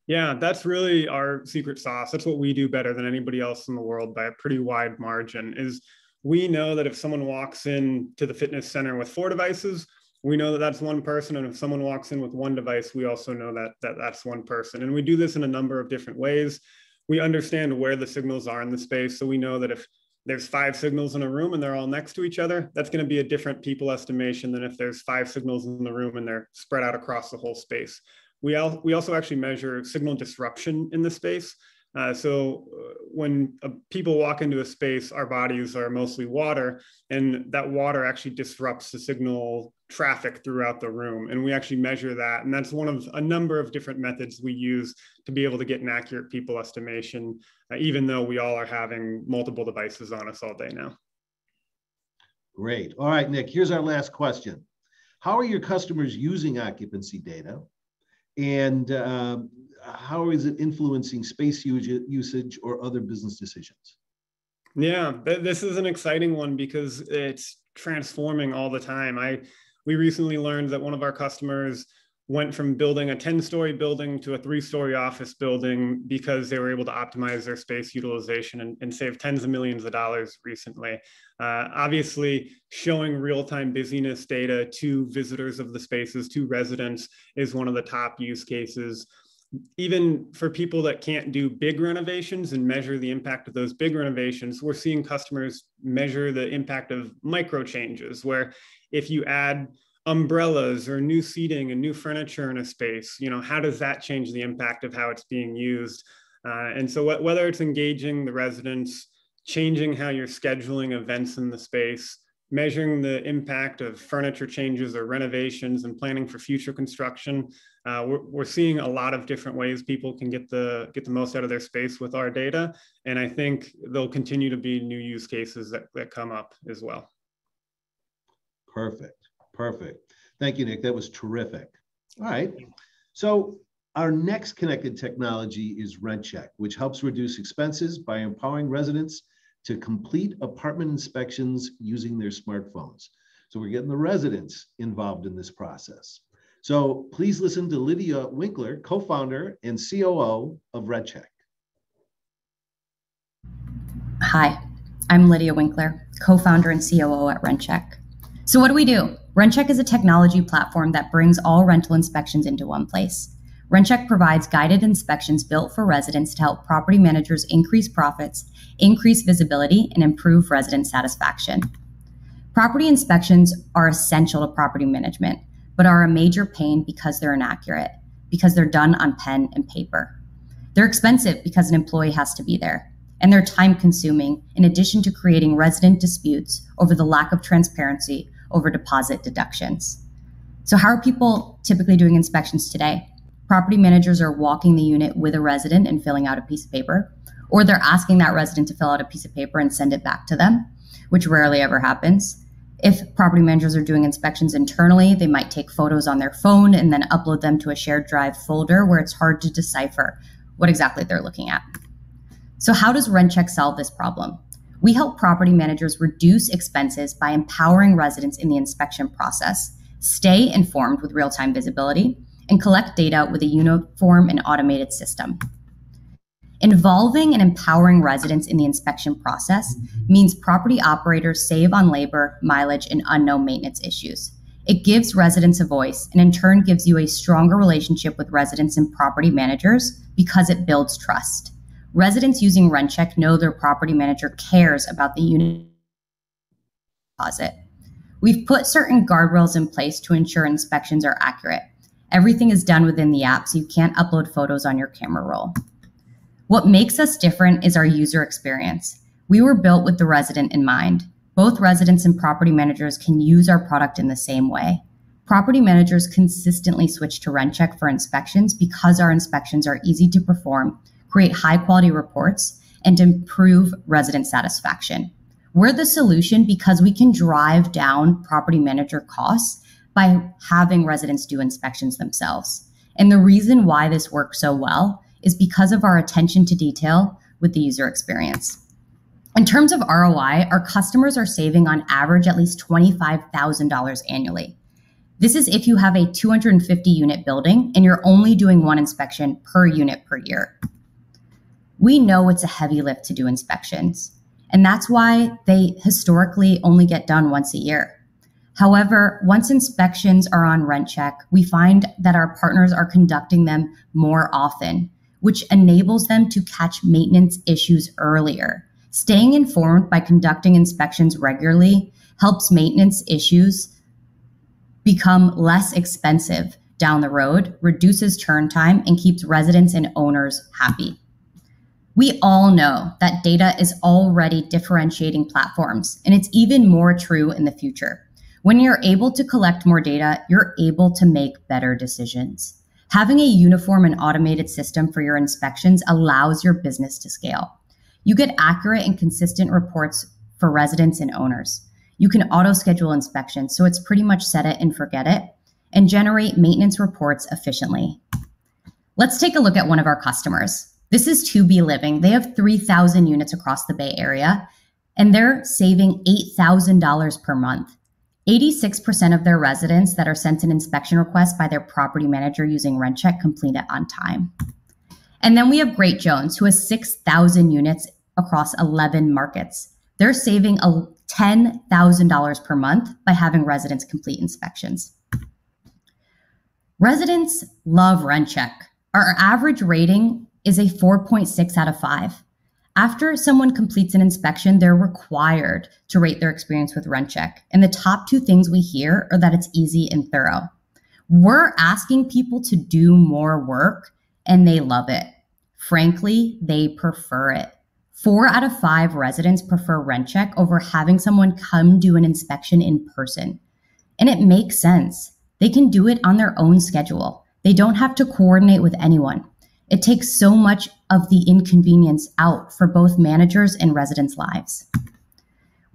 Yeah, that's really our secret sauce. That's what we do better than anybody else in the world by a pretty wide margin, is we know that if someone walks in to the fitness center with 4 devices, we know that that's one person. And if someone walks in with 1 device, we also know that that's one person. And we do this in a number of different ways. We understand where the signals are in the space. So we know that if there's 5 signals in a room and they're all next to each other, that's going to be a different people estimation than if there's 5 signals in the room and they're spread out across the whole space. We also actually measure signal disruption in the space. So when people walk into a space, our bodies are mostly water, and that water actually disrupts the signal traffic throughout the room. And we actually measure that. And that's one of a number of different methods we use to be able to get an accurate people estimation, even though we all are having multiple devices on us all day now. Great. All right, Nick, here's our last question. How are your customers using occupancy data? And how is it influencing space usage or other business decisions? Yeah, this is an exciting one because it's transforming all the time. We recently learned that one of our customers went from building a 10-story building to a 3-story office building because they were able to optimize their space utilization and save tens of millions of dollars recently. Obviously, showing real-time busyness data to visitors of the spaces, to residents, is one of the top use cases. Even for people that can't do big renovations and measure the impact of those big renovations, we're seeing customers measure the impact of micro changes, where if you add umbrellas or new seating and new furniture in a space, how does that change the impact of how it's being used? And so whether it's engaging the residents, changing how you're scheduling events in the space, measuring the impact of furniture changes or renovations and planning for future construction, we're seeing a lot of different ways people can get the most out of their space with our data. And I think there'll continue to be new use cases that come up as well. Perfect. Perfect. Thank you, Nick. That was terrific. All right. So our next connected technology is RunCheck, which helps reduce expenses by empowering residents to complete apartment inspections using their smartphones. So we're getting the residents involved in this process. So please listen to Lydia Winkler, co-founder and COO of RunCheck. Hi, I'm Lydia Winkler, co-founder and COO at RunCheck. So what do? RunCheck is a technology platform that brings all rental inspections into one place. RunCheck provides guided inspections built for residents to help property managers increase profits, increase visibility, and improve resident satisfaction. Property inspections are essential to property management, but are a major pain because they're inaccurate, because they're done on pen and paper. They're expensive because an employee has to be there, and they're time-consuming in addition to creating resident disputes over the lack of transparency over deposit deductions. So how are people typically doing inspections today? Property managers are walking the unit with a resident and filling out a piece of paper, or they're asking that resident to fill out a piece of paper and send it back to them, which rarely ever happens. If property managers are doing inspections internally, they might take photos on their phone and then upload them to a shared drive folder where it's hard to decipher what exactly they're looking at. So how does RunCheck solve this problem? We help property managers reduce expenses by empowering residents in the inspection process, stay informed with real-time visibility, and collect data with a uniform and automated system. Involving and empowering residents in the inspection process means property operators save on labor, mileage, and unknown maintenance issues. It gives residents a voice and in turn gives you a stronger relationship with residents and property managers because it builds trust. Residents using RunCheck know their property manager cares about the unit deposit. We've put certain guardrails in place to ensure inspections are accurate. Everything is done within the app, so you can't upload photos on your camera roll. What makes us different is our user experience. We were built with the resident in mind. Both residents and property managers can use our product in the same way. Property managers consistently switch to RunCheck for inspections because our inspections are easy to perform, create high-quality reports, and improve resident satisfaction. We're the solution because we can drive down property manager costs by having residents do inspections themselves. And the reason why this works so well is because of our attention to detail with the user experience. In terms of ROI, our customers are saving on average at least $25,000 annually. This is if you have a 250 unit building and you're only doing one inspection per unit per year. We know it's a heavy lift to do inspections, and that's why they historically only get done once a year. However, once inspections are on RunCheck, we find that our partners are conducting them more often, which enables them to catch maintenance issues earlier. Staying informed by conducting inspections regularly helps maintenance issues become less expensive down the road, reduces turn time, and keeps residents and owners happy. We all know that data is already differentiating platforms, and it's even more true in the future. When you're able to collect more data, you're able to make better decisions. Having a uniform and automated system for your inspections allows your business to scale. You get accurate and consistent reports for residents and owners. You can auto-schedule inspections, so it's pretty much set it and forget it, and generate maintenance reports efficiently. Let's take a look at one of our customers. This is 2B Living. They have 3,000 units across the Bay Area, and they're saving $8,000 per month. 86% of their residents that are sent an inspection request by their property manager using RunCheck complete it on time. And then we have Great Jones, who has 6,000 units across 11 markets. They're saving $10,000 per month by having residents complete inspections. Residents love RunCheck. Our average rating is a 4.6 out of 5. After someone completes an inspection, they're required to rate their experience with RunCheck. And the top two things we hear are that it's easy and thorough. We're asking people to do more work, and they love it. Frankly, they prefer it. 4 out of 5 residents prefer RunCheck over having someone come do an inspection in person. And it makes sense. They can do it on their own schedule. They don't have to coordinate with anyone. It takes so much of the inconvenience out for both managers and residents' lives.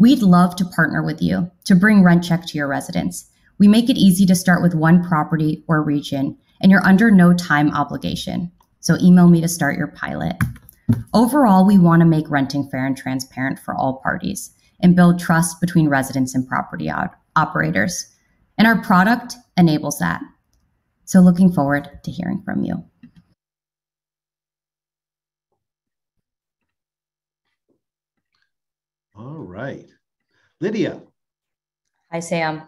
We'd love to partner with you to bring RunCheck to your residents. We make it easy to start with one property or region, and you're under no time obligation. So email me to start your pilot. Overall, we want to make renting fair and transparent for all parties and build trust between residents and property operators. And our product enables that. So looking forward to hearing from you. All right. Lydia. Hi, Sam.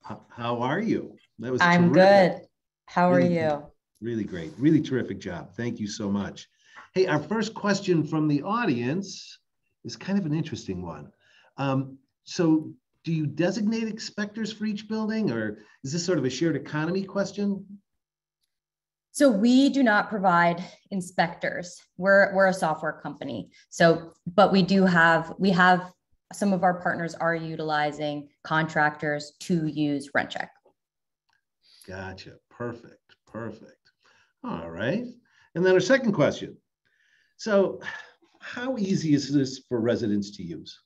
How are you? That was I'm terrific. good. How are you? Really great. Really terrific job. Thank you so much. Hey, our first question from the audience is kind of an interesting one. So do you designate inspectors for each building, or is this sort of a shared economy question? So we do not provide inspectors. We're a software company. So, but we have some of our partners are utilizing contractors to use RunCheck. Gotcha. Perfect. All right. And then our second question. So how easy is this for residents to use?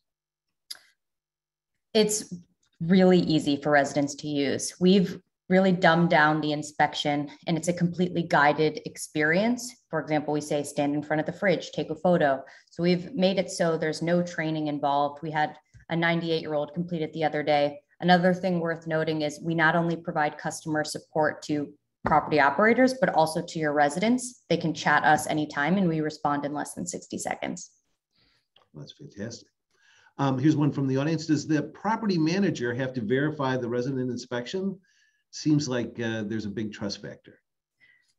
It's really easy for residents to use. We've really dumbed down the inspection, and it's a completely guided experience. For example, we say stand in front of the fridge, take a photo. So we've made it so there's no training involved. We had a 98-year-old complete it the other day. Another thing worth noting is we not only provide customer support to property operators, but also to your residents. They can chat us anytime and we respond in less than 60 seconds. That's fantastic. Here's one from the audience. Does the property manager have to verify the resident inspection? Seems like there's a big trust factor.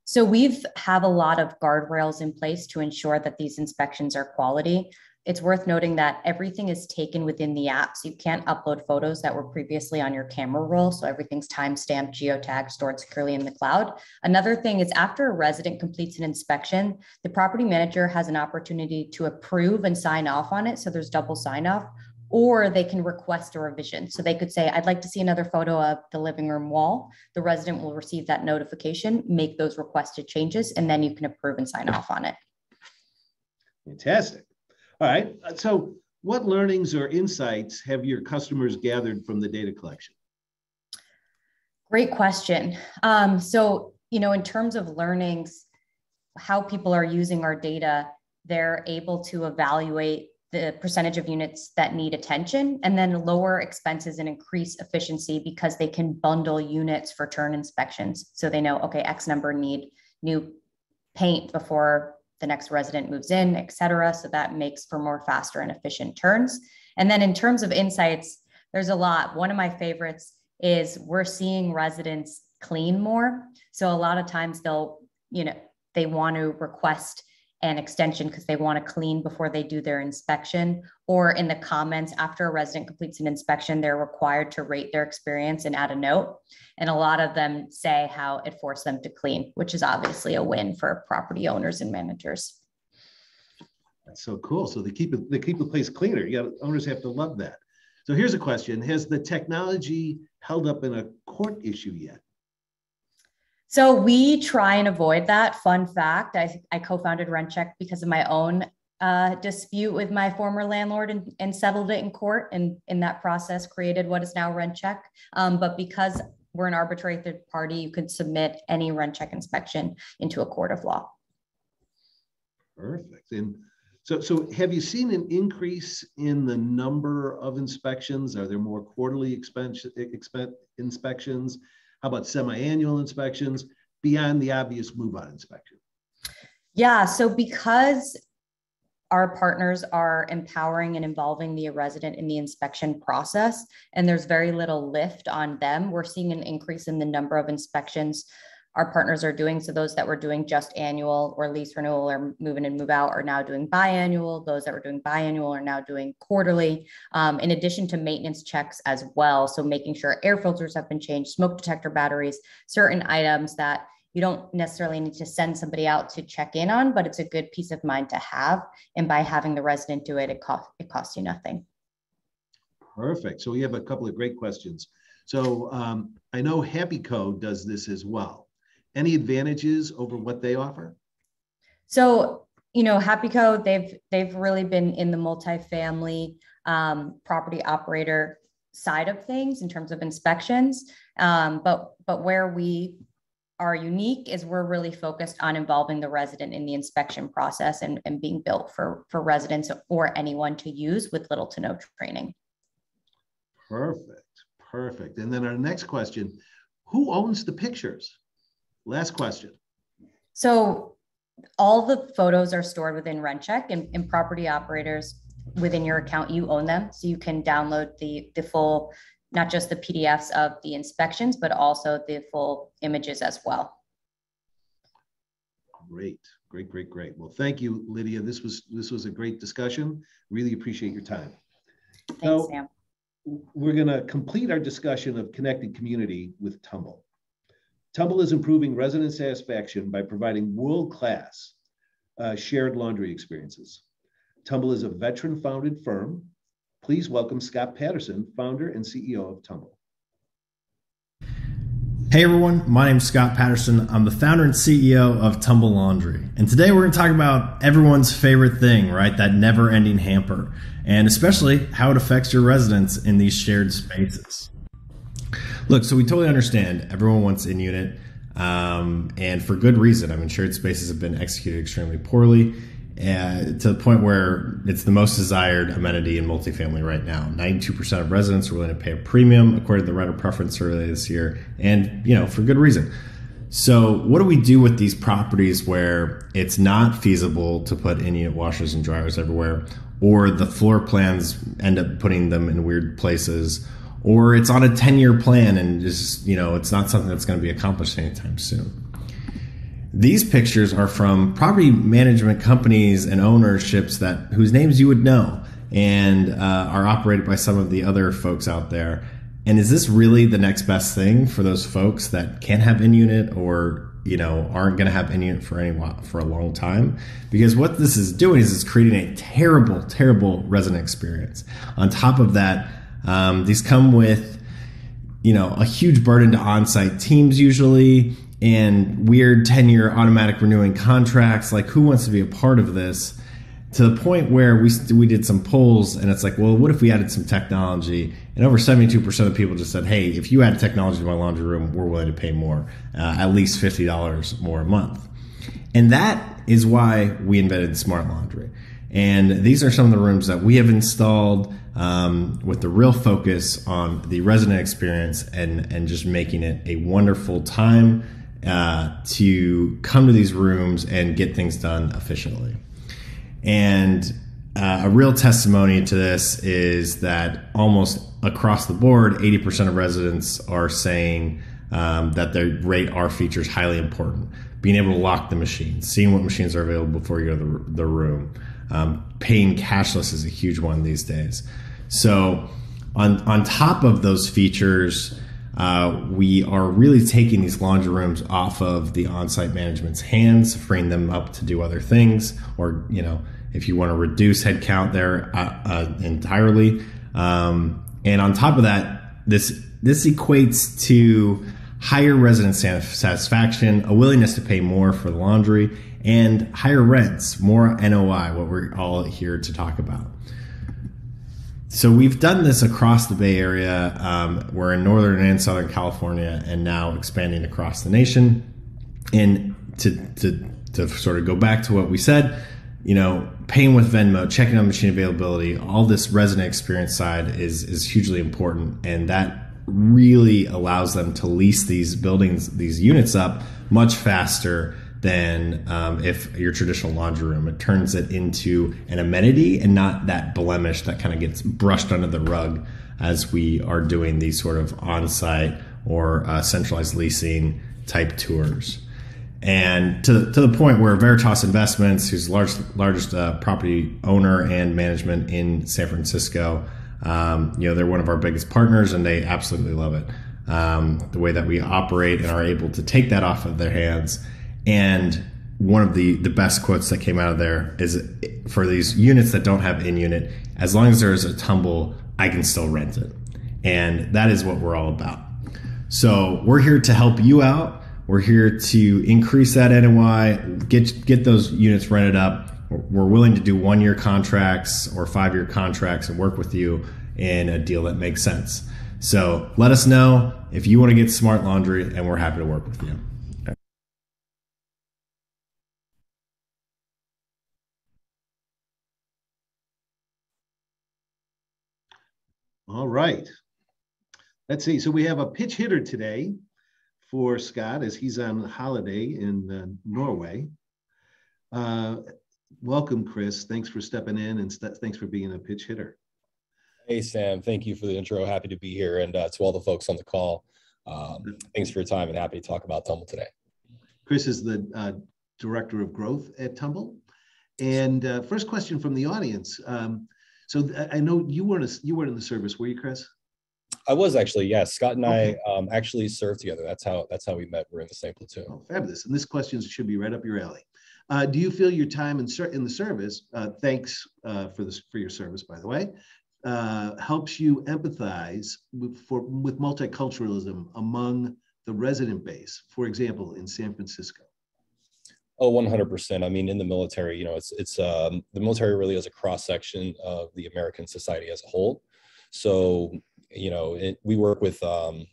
So we've have a lot of guardrails in place to ensure that these inspections are quality. It's worth noting that everything is taken within the app. So you can't upload photos that were previously on your camera roll. So everything's timestamped, geotagged, stored securely in the cloud. Another thing is after a resident completes an inspection, the property manager has an opportunity to approve and sign off on it. So there's double sign off, or they can request a revision. So they could say, I'd like to see another photo of the living room wall. The resident will receive that notification, make those requested changes, and then you can approve and sign off on it. Fantastic. All right. So what learnings or insights have your customers gathered from the data collection? Great question. So, in terms of learnings, how people are using our data, they're able to evaluate the percentage of units that need attention and then lower expenses and increase efficiency because they can bundle units for turn inspections. So they know, okay, X number need new paint before the next resident moves in, et cetera. So that makes for more faster and efficient turns. And then in terms of insights, there's a lot. One of my favorites is we're seeing residents clean more. So a lot of times they want to request an extension because they want to clean before they do their inspection, or in the comments after a resident completes an inspection, they're required to rate their experience and add a note. And a lot of them say how it forced them to clean, which is obviously a win for property owners and managers. That's so cool. So they keep the place cleaner. Owners have to love that. So here's a question. Has the technology held up in a court issue yet? So we try and avoid that. Fun fact, I co-founded RunCheck because of my own dispute with my former landlord and settled it in court. And in that process created what is now RunCheck. But because we're an arbitrary third party, you could submit any RunCheck inspection into a court of law. Perfect. And so have you seen an increase in the number of inspections? Are there more quarterly inspections? How about semi-annual inspections beyond the obvious move-out inspection? Yeah, so because our partners are empowering and involving the resident in the inspection process, and there's very little lift on them, we're seeing an increase in the number of inspections our partners are doing. So those that were doing just annual or lease renewal or move in and move out are now doing biannual. Those that were doing biannual are now doing quarterly, in addition to maintenance checks as well. So making sure air filters have been changed, smoke detector batteries, certain items that you don't necessarily need to send somebody out to check in on, but it's a good peace of mind to have. And by having the resident do it, it costs you nothing. Perfect. So we have a couple of great questions. So I know HappyCo does this as well. Any advantages over what they offer? So, HappyCo, they've really been in the multifamily property operator side of things in terms of inspections. But where we are unique is we're really focused on involving the resident in the inspection process and being built for residents or anyone to use with little to no training. Perfect. And then our next question, who owns the pictures? Last question. So all the photos are stored within RunCheck, and property operators within your account, you own them. So you can download the full, not just the PDFs of the inspections, but also the full images as well. Great. Well, thank you, Lydia. This was a great discussion. Really appreciate your time. Thanks, Sam. We're going to complete our discussion of connected community with Tumble. Tumble is improving resident satisfaction by providing world-class shared laundry experiences. Tumble is a veteran-founded firm. Please welcome Scott Patterson, founder and CEO of Tumble. Hey everyone, my name is Scott Patterson. I'm the founder and CEO of Tumble Laundry. And today we're going to talk about everyone's favorite thing, right? That never-ending hamper, and especially how it affects your residents in these shared spaces. Look, so we totally understand everyone wants in-unit, and for good reason. I mean, shared spaces have been executed extremely poorly, to the point where it's the most desired amenity in multifamily right now. 92% of residents are willing to pay a premium, according to the renter preference survey this year, and for good reason. So what do we do with these properties where it's not feasible to put in-unit washers and dryers everywhere, or the floor plans end up putting them in weird places, or it's on a 10-year plan and just, it's not something that's going to be accomplished anytime soon? These pictures are from property management companies and ownerships whose names you would know, and are operated by some of the other folks out there. And is this really the next best thing for those folks that can't have in-unit or aren't going to have in-unit for a long time? Because what this is doing is it's creating a terrible resident experience. On top of that, these come with a huge burden to on-site teams usually, and weird 10-year automatic renewing contracts. Like, who wants to be a part of this? To the point where we did some polls, and it's like, well, what if we added some technology? And over 72% of people just said, hey, if you add technology to my laundry room, we're willing to pay more, at least $50 more a month. And that is why we invented Smart Laundry. And these are some of the rooms that we have installed with the real focus on the resident experience and just making it a wonderful time to come to these rooms and get things done efficiently. And a real testimony to this is that almost across the board, 80% of residents are saying that they rate our features highly important. Being able to lock the machines, seeing what machines are available before you go to the room. Paying cashless is a huge one these days. So on top of those features, we are really taking these laundry rooms off of the on-site management's hands, freeing them up to do other things, or if you want to reduce headcount there entirely. And on top of that, this equates to higher resident satisfaction, a willingness to pay more for the laundry, and higher rents, more NOI, what we're all here to talk about. So we've done this across the Bay Area. We're in Northern and Southern California, and now expanding across the nation. And to sort of go back to what we said, paying with Venmo, checking on machine availability, all this resident experience side is hugely important, and that really allows them to lease these buildings, these units up much faster than if your traditional laundry room. It turns it into an amenity and not that blemish that kind of gets brushed under the rug as we are doing these sort of on-site or centralized leasing type tours. And to the point where Veritas Investments, who's largest property owner and management in San Francisco, they're one of our biggest partners, and they absolutely love it. The way that we operate and are able to take that off of their hands. And one of the best quotes that came out of there is, for these units that don't have in-unit, as long as there is a Tumble, I can still rent it. And that is what we're all about. So we're here to help you out. We're here to increase that NOI, get those units rented up, we're willing to do 1-year contracts or 5-year contracts and work with you in a deal that makes sense. So let us know if you want to get smart laundry, and we're happy to work with you. All right. Let's see. So we have a pitch hitter today for Scott as he's on holiday in Norway. Welcome, Chris. Thanks for stepping in, and thanks for being a pitch hitter. Hey, Sam. Thank you for the intro. Happy to be here. And to all the folks on the call, thanks for your time and happy to talk about Tumble today. Chris is the Director of Growth at Tumble. And first question from the audience. So I know you weren't in the service, were you, Chris? I was actually, yes. Scott and I actually served together. That's how we met. We're in the same platoon. Oh, fabulous. And this question should be right up your alley. Do you feel your time in the service, thanks for your service, by the way, helps you empathize with multiculturalism among the resident base, for example, in San Francisco? Oh, 100%. I mean, in the military, it's the military really is a cross section of the American society as a whole. So, we work with folks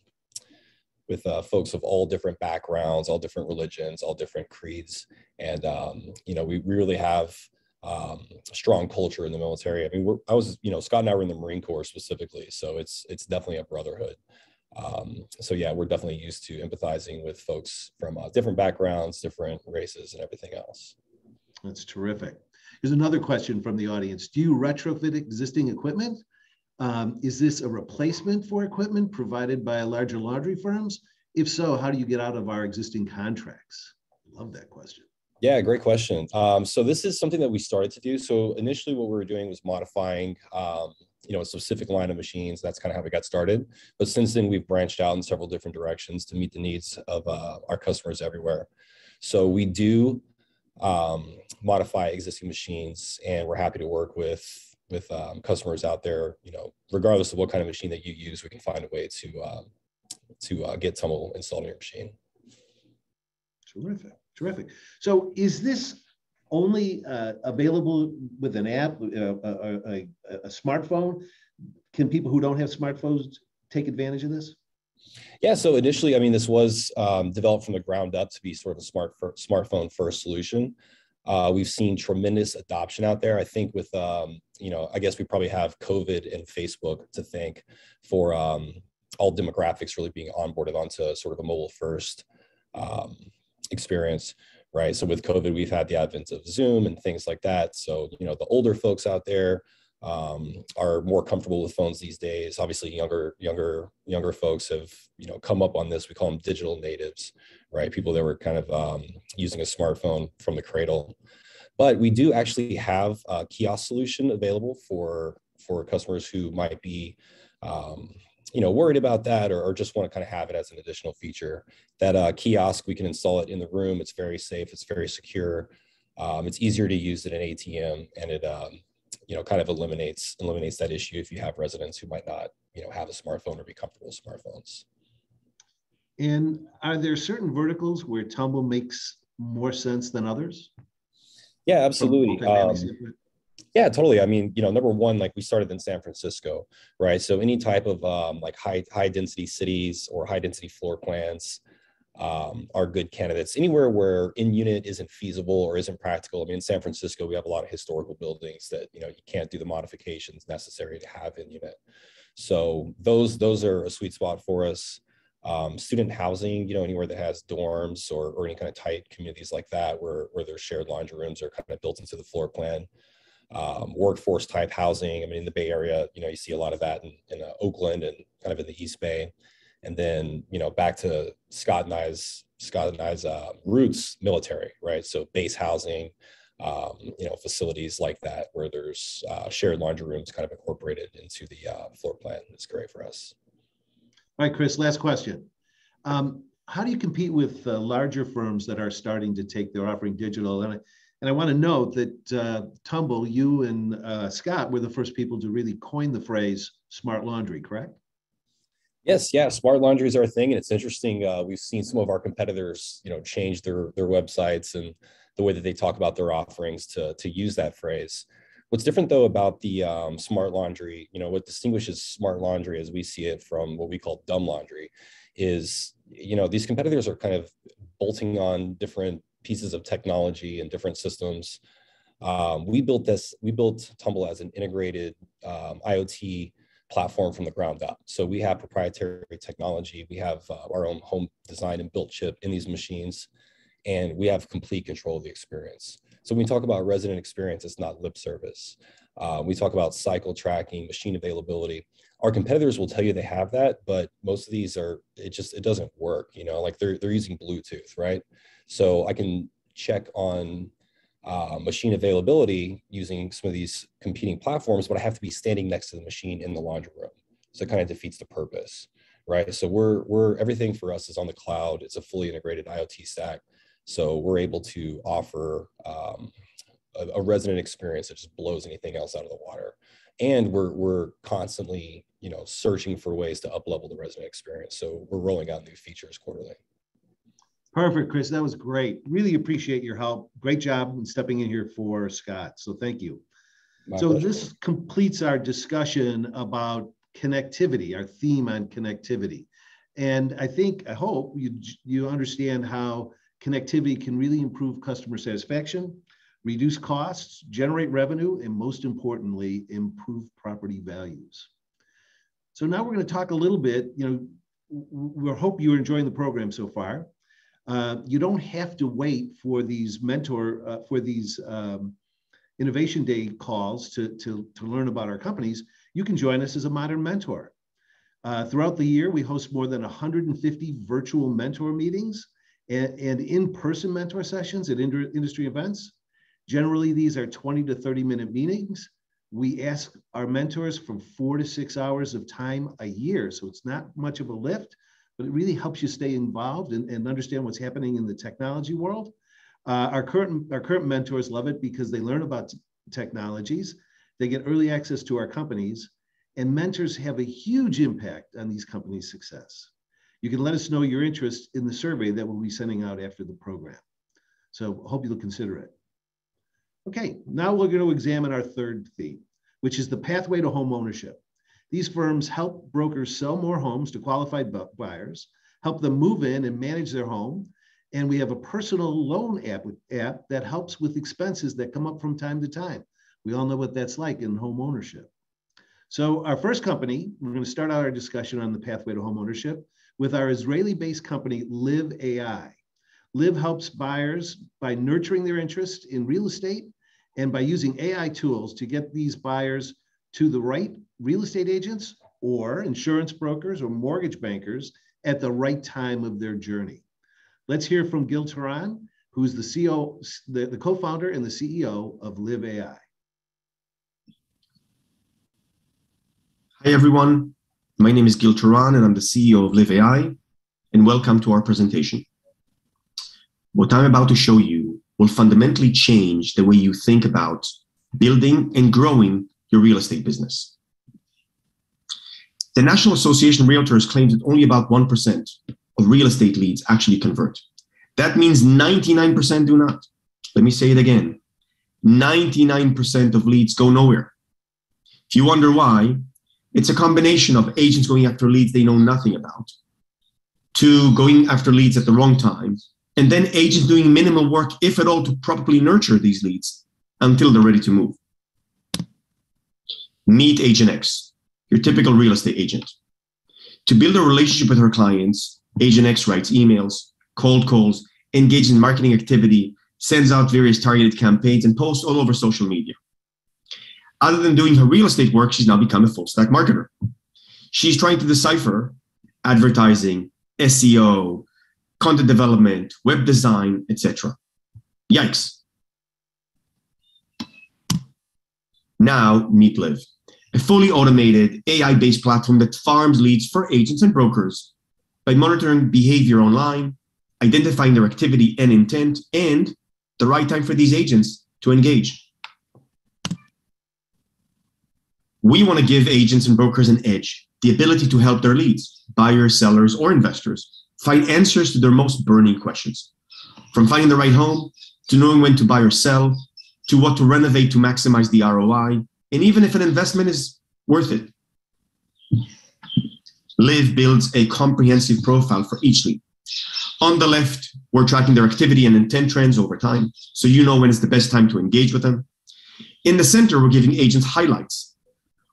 of all different backgrounds, all different religions, all different creeds, and we really have a strong culture in the military. I mean, Scott and I were in the Marine Corps specifically, so it's definitely a brotherhood. So yeah, we're definitely used to empathizing with folks from different backgrounds, different races, and everything else. That's terrific. Here's another question from the audience. Do you retrofit existing equipment? Is this a replacement for equipment provided by larger laundry firms? If so, how do you get out of our existing contracts? Love that question. Yeah, great question. So this is something that we started to do. So initially what we were doing was modifying a specific line of machines. That's kind of how we got started. But since then, we've branched out in several different directions to meet the needs of our customers everywhere. So we do modify existing machines, and we're happy to work with customers out there. Regardless of what kind of machine that you use, we can find a way to get Tumble installed in your machine. Terrific. So is this only available with an app, a smartphone? Can people who don't have smartphones take advantage of this? Yeah, so initially, I mean, this was developed from the ground up to be sort of a smartphone first solution. We've seen tremendous adoption out there. I think with, I guess we probably have COVID and Facebook to thank for all demographics really being onboarded onto sort of a mobile first experience, right? So with COVID, we've had the advent of Zoom and things like that. So, the older folks out there are more comfortable with phones these days. Obviously, younger folks have, come up on this. We call them digital natives, right? People that were kind of using a smartphone from the cradle. But we do actually have a kiosk solution available for customers who might be worried about that or just want to kind of have it as an additional feature. That kiosk, we can install it in the room. It's very safe. It's very secure. It's easier to use than an ATM, and it kind of eliminates that issue if you have residents who might not have a smartphone or be comfortable with smartphones. And are there certain verticals where Tumble makes more sense than others? Yeah, absolutely. Yeah, totally. I mean, number one, like we started in San Francisco, right? So any type of like high density cities or high density floor plans are good candidates. Anywhere where in unit isn't feasible or isn't practical. I mean, in San Francisco, we have a lot of historical buildings that, you can't do the modifications necessary to have in unit. So those are a sweet spot for us. Student housing, anywhere that has dorms or any kind of tight communities like that, where their shared laundry rooms are kind of built into the floor plan. Workforce type housing. I mean, in the Bay Area, you see a lot of that in Oakland and kind of in the East Bay. And then, back to Scott and I's roots, military, right? So base housing, facilities like that, where there's shared laundry rooms kind of incorporated into the floor plan is great for us. All right, Chris, last question. How do you compete with larger firms that are starting to take their offering digital? And I want to note that Tumble, you and Scott were the first people to really coin the phrase smart laundry, correct? Yes, yeah, smart laundry is our thing, and it's interesting. We've seen some of our competitors, change their websites and the way that they talk about their offerings to use that phrase. What's different though about the smart laundry, what distinguishes smart laundry as we see it from what we call dumb laundry is, these competitors are kind of bolting on different pieces of technology and different systems. We built Tumble as an integrated IoT platform from the ground up. So we have proprietary technology. We have our own home design and built chip in these machines, and we have complete control of the experience. So when we talk about resident experience, it's not lip service. We talk about cycle tracking, machine availability. Our competitors will tell you they have that, but most of these it doesn't work. Like they're using Bluetooth, right? So I can check on machine availability using some of these competing platforms, but I have to be standing next to the machine in the laundry room. So it kind of defeats the purpose, right? So everything for us is on the cloud. It's a fully integrated IoT stack. So we're able to offer a resident experience that just blows anything else out of the water. And we're constantly, searching for ways to up-level the resident experience. So we're rolling out new features quarterly. Perfect, Chris. That was great. Really appreciate your help. Great job in stepping in here for Scott. So thank you. My pleasure. This completes our discussion about connectivity, our theme on connectivity. And I hope you understand how connectivity can really improve customer satisfaction, reduce costs, generate revenue, and most importantly, improve property values. So now we're going to talk a little bit, we hope you're enjoying the program so far. You don't have to wait for these Innovation Day calls to learn about our companies. You can join us as a Modern Mentor. Throughout the year, we host more than 150 virtual mentor meetings and in-person mentor sessions at industry events. Generally, these are 20 to 30-minute meetings. We ask our mentors for 4 to 6 hours of time a year, so it's not much of a lift, but it really helps you stay involved and understand what's happening in the technology world. Our current mentors love it because they learn about technologies, they get early access to our companies, and mentors have a huge impact on these companies' success. You can let us know your interest in the survey that we'll be sending out after the program. So I hope you'll consider it. Okay, now we're going to examine our third theme, which is the pathway to home ownership. These firms help brokers sell more homes to qualified buyers, help them move in and manage their home, and we have a personal loan app that helps with expenses that come up from time to time. We all know what that's like in home ownership. So our first company, we're going to start out our discussion on the pathway to home ownership with our Israeli-based company, Live AI. Live helps buyers by nurturing their interest in real estate and by using AI tools to get these buyers to the right real estate agents or insurance brokers or mortgage bankers at the right time of their journey. Let's hear from Gil Turan, who's the CEO, the co-founder and the CEO of Live AI. Hi, everyone. My name is Gil Turan, and I'm the CEO of Live AI, and welcome to our presentation. What I'm about to show you will fundamentally change the way you think about building and growing your real estate business. The National Association of Realtors claims that only about 1% of real estate leads actually convert. That means 99% do not. Let me say it again. 99% of leads go nowhere. If you wonder why, it's a combination of agents going after leads they know nothing about, to going after leads at the wrong time, and then agents doing minimal work, if at all, to properly nurture these leads until they're ready to move. Meet Agent X, your typical real estate agent. To build a relationship with her clients, Agent X writes emails, cold calls, engages in marketing activity, sends out various targeted campaigns, and posts all over social media. Other than doing her real estate work, she's now become a full stack marketer. She's trying to decipher advertising, SEO, content development, web design, etc. Yikes. Now meet Live, a fully automated AI-based platform that farms leads for agents and brokers by monitoring behavior online, identifying their activity and intent, and the right time for these agents to engage. We want to give agents and brokers an edge, the ability to help their leads, buyers, sellers, or investors, find answers to their most burning questions. From finding the right home, to knowing when to buy or sell, to what to renovate to maximize the ROI, and even if an investment is worth it. Live builds a comprehensive profile for each lead. On the left, we're tracking their activity and intent trends over time, so you know when is the best time to engage with them. In the center, we're giving agents highlights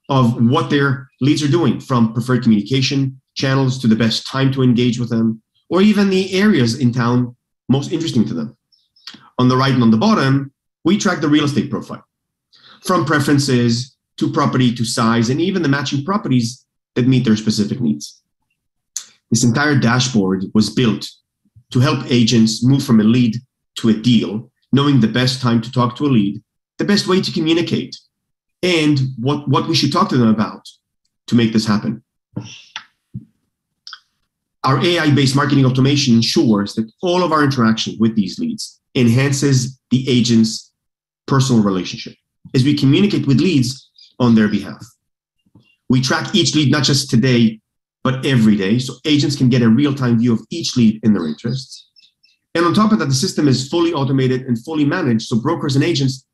of what their leads are doing, from preferred communication channels to the best time to engage with them, or even the areas in town most interesting to them. On the right and on the bottom, we track the real estate profile, from preferences to property to size, and even the matching properties that meet their specific needs. This entire dashboard was built to help agents move from a lead to a deal, knowing the best time to talk to a lead, the best way to communicate, and what we should talk to them about to make this happen. Our AI-based marketing automation ensures that all of our interaction with these leads enhances the agent's personal relationship as we communicate with leads on their behalf. We track each lead, not just today, but every day, so agents can get a real-time view of each lead in their interests. And on top of that, the system is fully automated and fully managed, so brokers and agents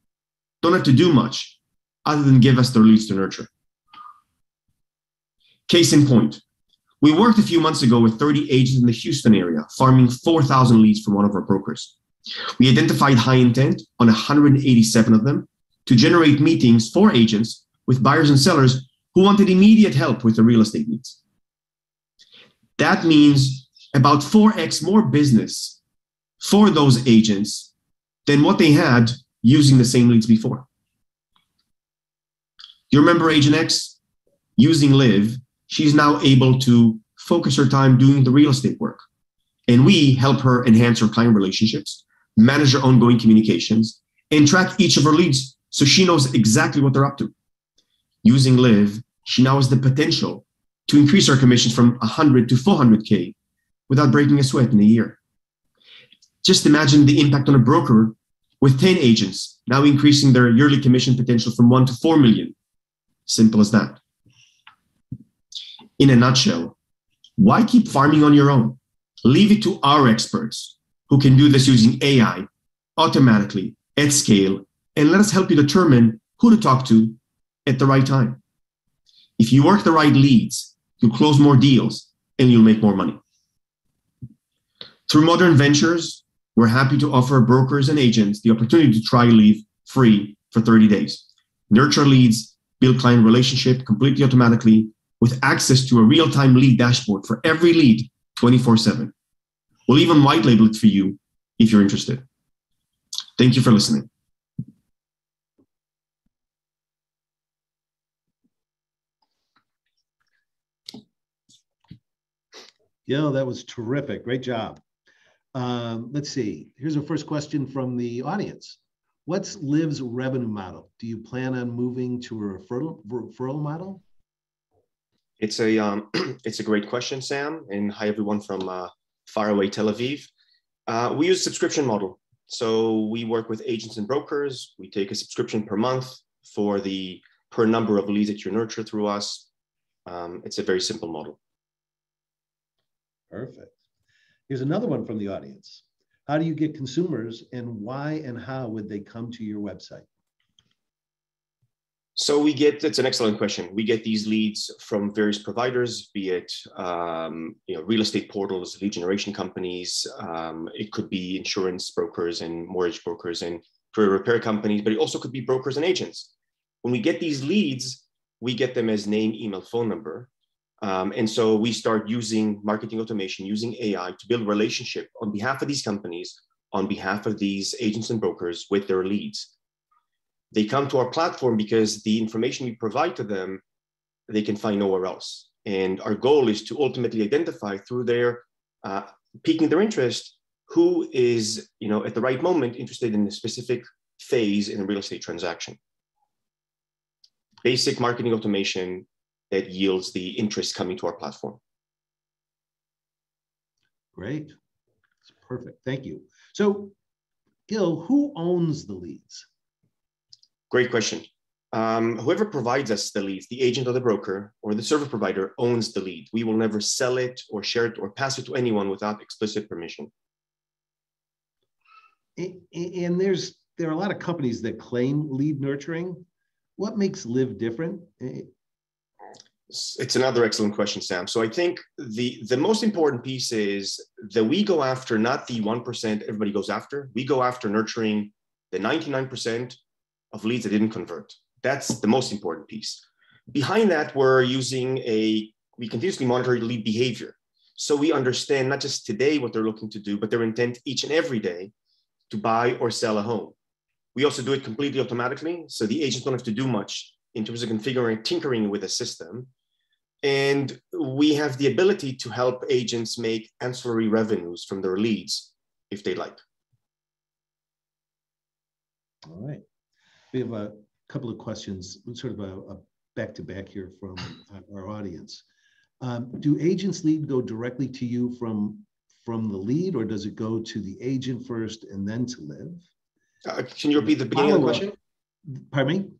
don't have to do much other than give us their leads to nurture. Case in point, we worked a few months ago with 30 agents in the Houston area, farming 4,000 leads from one of our brokers. We identified high intent on 187 of them to generate meetings for agents with buyers and sellers who wanted immediate help with their real estate needs. That means about 4x more business for those agents than what they had using the same leads before. You remember Agent X? Using Live, she's now able to focus her time doing the real estate work. And we help her enhance her client relationships, manage her ongoing communications, and track each of her leads so she knows exactly what they're up to. Using Live, she now has the potential to increase our commissions from 100 to 400K without breaking a sweat in a year. Just imagine the impact on a broker with 10 agents, now increasing their yearly commission potential from 1 to 4 million. Simple as that. In a nutshell, why keep farming on your own? Leave it to our experts who can do this using AI automatically at scale, and let us help you determine who to talk to at the right time. If you work the right leads, you'll close more deals and you'll make more money. Through Moderne Ventures, we're happy to offer brokers and agents the opportunity to try Live free for 30 days. Nurture leads, build client relationship completely automatically with access to a real-time lead dashboard for every lead 24/7. We'll even white label it for you if you're interested. Thank you for listening. Gil, that was terrific. Great job. Let's see. Here's our first question from the audience. What's Liv's revenue model? Do you plan on moving to a referral model? It's a great question, Sam. And hi, everyone from faraway Tel Aviv. We use a subscription model. So we work with agents and brokers. We take a subscription per month for the per number of leads that you nurture through us. It's a very simple model. Perfect. Here's another one from the audience. How do you get consumers, and why and how would they come to your website? So it's an excellent question. We get these leads from various providers, be it real estate portals, lead generation companies. It could be insurance brokers and mortgage brokers and career repair companies, but it also could be brokers and agents. When we get these leads, we get them as name, email, phone number. And so we start using marketing automation, using AI to build a relationship on behalf of these companies, on behalf of these agents and brokers with their leads. They come to our platform because the information we provide to them, they can find nowhere else. And our goal is to ultimately identify through their piquing their interest, who is, at the right moment interested in a specific phase in a real estate transaction. Basic marketing automation that yields the interest coming to our platform. Great. That's perfect. Thank you. So, Gil, who owns the leads? Great question. Whoever provides us the leads, the agent or the broker or the service provider, owns the lead. We will never sell it or share it or pass it to anyone without explicit permission. And there are a lot of companies that claim lead nurturing. What makes Live different? It's another excellent question, Sam. So I think the most important piece is that we go after not the 1% everybody goes after. We go after nurturing the 99% of leads that didn't convert. That's the most important piece. Behind that, we continuously monitor lead behavior. So we understand not just today what they're looking to do, but their intent each and every day to buy or sell a home. We also do it completely automatically. So the agents don't have to do much in terms of tinkering with the system. And we have the ability to help agents make ancillary revenues from their leads if they like. All right. We have a couple of questions, sort of a back-to-back here from our audience. Do agents' lead go directly to you from the lead, or does it go to the agent first and then to Live? Can you repeat the beginning of the question? Pardon me?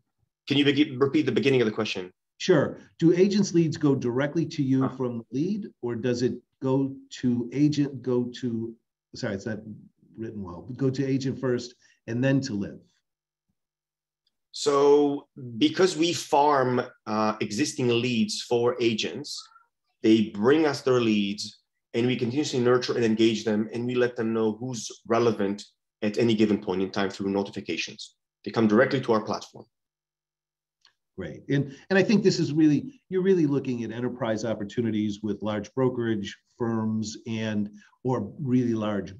Can you repeat the beginning of the question? Sure. Do agents' leads go directly to you from the lead, or does it go to sorry, it's not written well, go to agent first and then to Live? So because we farm existing leads for agents, they bring us their leads and we continuously nurture and engage them, and we let them know who's relevant at any given point in time through notifications. They come directly to our platform. Great. And I think this is you're really looking at enterprise opportunities with large brokerage firms or really large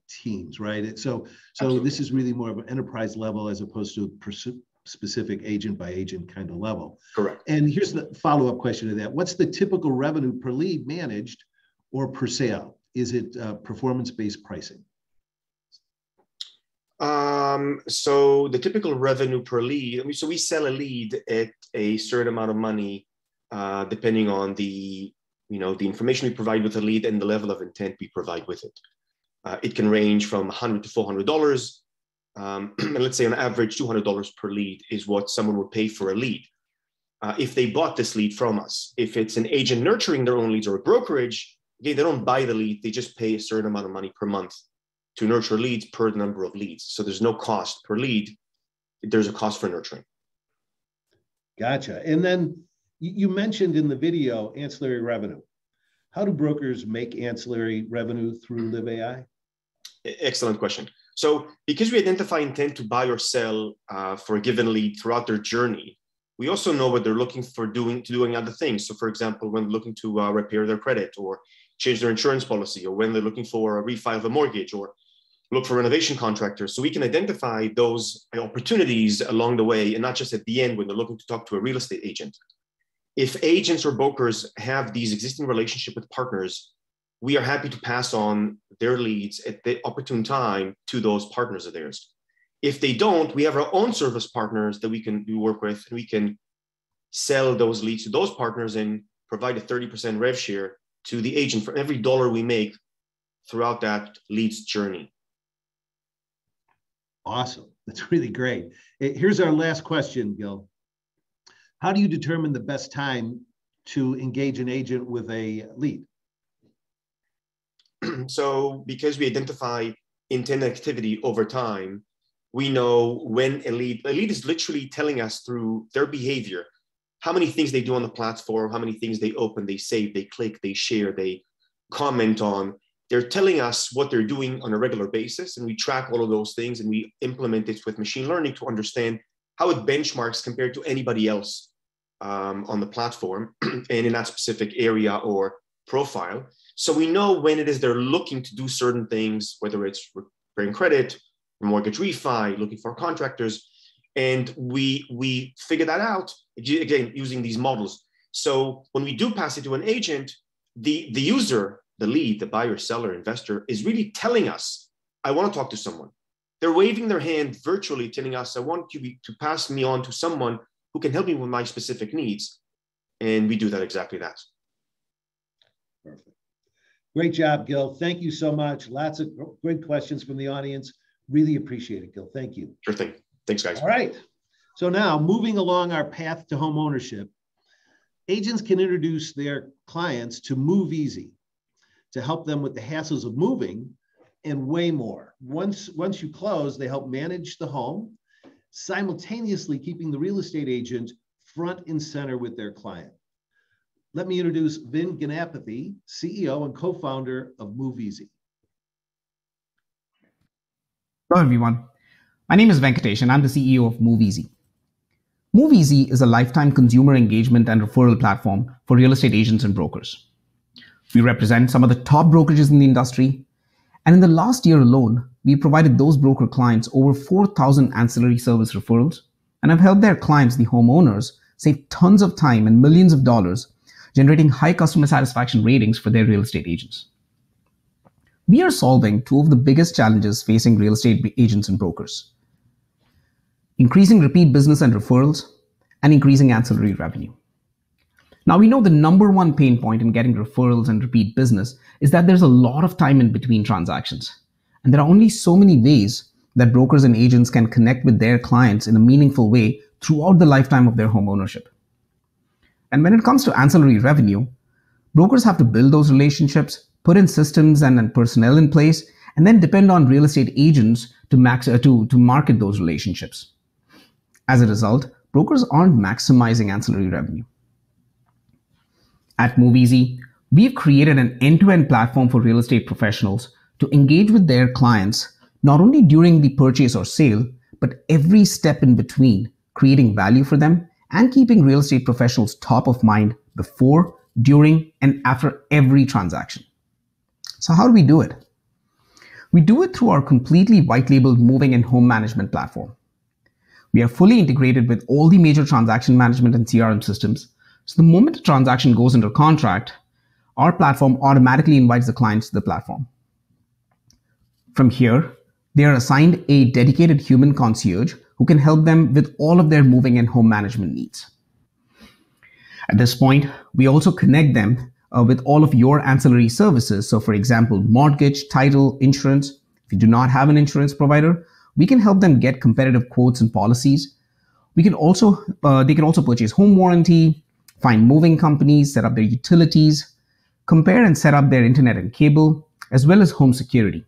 teams, right? So this is really more of an enterprise level as opposed to a specific agent by agent kind of level. Correct. And here's the follow-up question to that. What's the typical revenue per lead managed or per sale? Is it performance-based pricing? So the typical revenue per lead, so we sell a lead at a certain amount of money, depending on the information we provide with the lead and the level of intent we provide with it. It can range from $100 to $400. And let's say on average, $200 per lead is what someone would pay for a lead. If they bought this lead from us, if it's an agent nurturing their own leads or a brokerage, again, they don't buy the lead, they just pay a certain amount of money per month to nurture leads per number of leads. So there's no cost per lead. There's a cost for nurturing. Gotcha. And then you mentioned in the video ancillary revenue. How do brokers make ancillary revenue through Live AI? Excellent question. So because we identify intent to buy or sell for a given lead throughout their journey, we also know what they're looking for doing other things. So for example, when they're looking to repair their credit or change their insurance policy, or when they're looking for a refi of a mortgage or look for renovation contractors. So we can identify those opportunities along the way and not just at the end when they're looking to talk to a real estate agent. If agents or brokers have these existing relationships with partners, we are happy to pass on their leads at the opportune time to those partners of theirs. If they don't, we have our own service partners that we work with, and we can sell those leads to those partners and provide a 30% rev share to the agent for every dollar we make throughout that lead's journey. Awesome. That's really great. Here's our last question, Gil. How do you determine the best time to engage an agent with a lead? So because we identify intent activity over time, we know when a lead is literally telling us through their behavior, how many things they do on the platform, how many things they open, they save, they click, they share, they comment on. They're telling us what they're doing on a regular basis, and we track all of those things and we implement it with machine learning to understand how it benchmarks compared to anybody else on the platform and in that specific area or profile. So we know when it is they're looking to do certain things, whether it's repairing credit, mortgage refi, looking for contractors, and we figure that out, again, using these models. So when we do pass it to an agent, the user, the lead, the buyer, seller, investor is really telling us, I want to talk to someone. They're waving their hand virtually telling us, I want you to pass me on to someone who can help me with my specific needs. And we do that exactly that. Perfect. Great job, Gil. Thank you so much. Lots of great questions from the audience. Really appreciate it, Gil. Thank you. Sure thing. Thanks, guys. All right. So now moving along our path to home ownership, agents can introduce their clients to Move Easy to help them with the hassles of moving and way more. Once you close, they help manage the home, simultaneously keeping the real estate agent front and center with their client. Let me introduce Vin Ganapathy, CEO and co-founder of MoveEasy. Hello, everyone. My name is Venkatesh, and I'm the CEO of MoveEasy. MoveEasy is a lifetime consumer engagement and referral platform for real estate agents and brokers. We represent some of the top brokerages in the industry, and in the last year alone, we provided those broker clients over 4,000 ancillary service referrals and have helped their clients, the homeowners, save tons of time and millions of dollars, generating high customer satisfaction ratings for their real estate agents. We are solving two of the biggest challenges facing real estate agents and brokers: increasing repeat business and referrals, and increasing ancillary revenue. Now, we know the number one pain point in getting referrals and repeat business is that there's a lot of time in between transactions. And there are only so many ways that brokers and agents can connect with their clients in a meaningful way throughout the lifetime of their home ownership. And when it comes to ancillary revenue, brokers have to build those relationships, put in systems and personnel in place, and then depend on real estate agents to market those relationships. As a result, brokers aren't maximizing ancillary revenue. At MoveEasy, we've created an end-to-end platform for real estate professionals to engage with their clients not only during the purchase or sale, but every step in between, creating value for them and keeping real estate professionals top of mind before, during, and after every transaction. So how do we do it? We do it through our completely white-labeled moving and home management platform. We are fully integrated with all the major transaction management and CRM systems. So the moment a transaction goes under contract, our platform automatically invites the clients to the platform. From here, they are assigned a dedicated human concierge who can help them with all of their moving and home management needs. At this point, we also connect them with all of your ancillary services. So for example, mortgage, title, insurance. If you do not have an insurance provider, we can help them get competitive quotes and policies. They can also purchase home warranty, find moving companies, set up their utilities, compare and set up their internet and cable, as well as home security.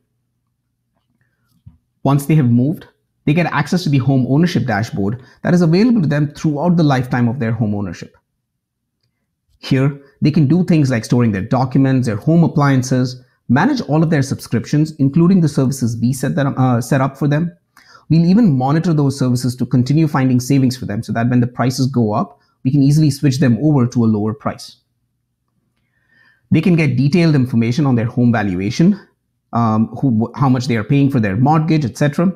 Once they have moved, they get access to the home ownership dashboard that is available to them throughout the lifetime of their home ownership. Here, they can do things like storing their documents, their home appliances, manage all of their subscriptions, including the services we set up for them. We'll even monitor those services to continue finding savings for them so that when the prices go up, we can easily switch them over to a lower price. They can get detailed information on their home valuation, how much they are paying for their mortgage, etc.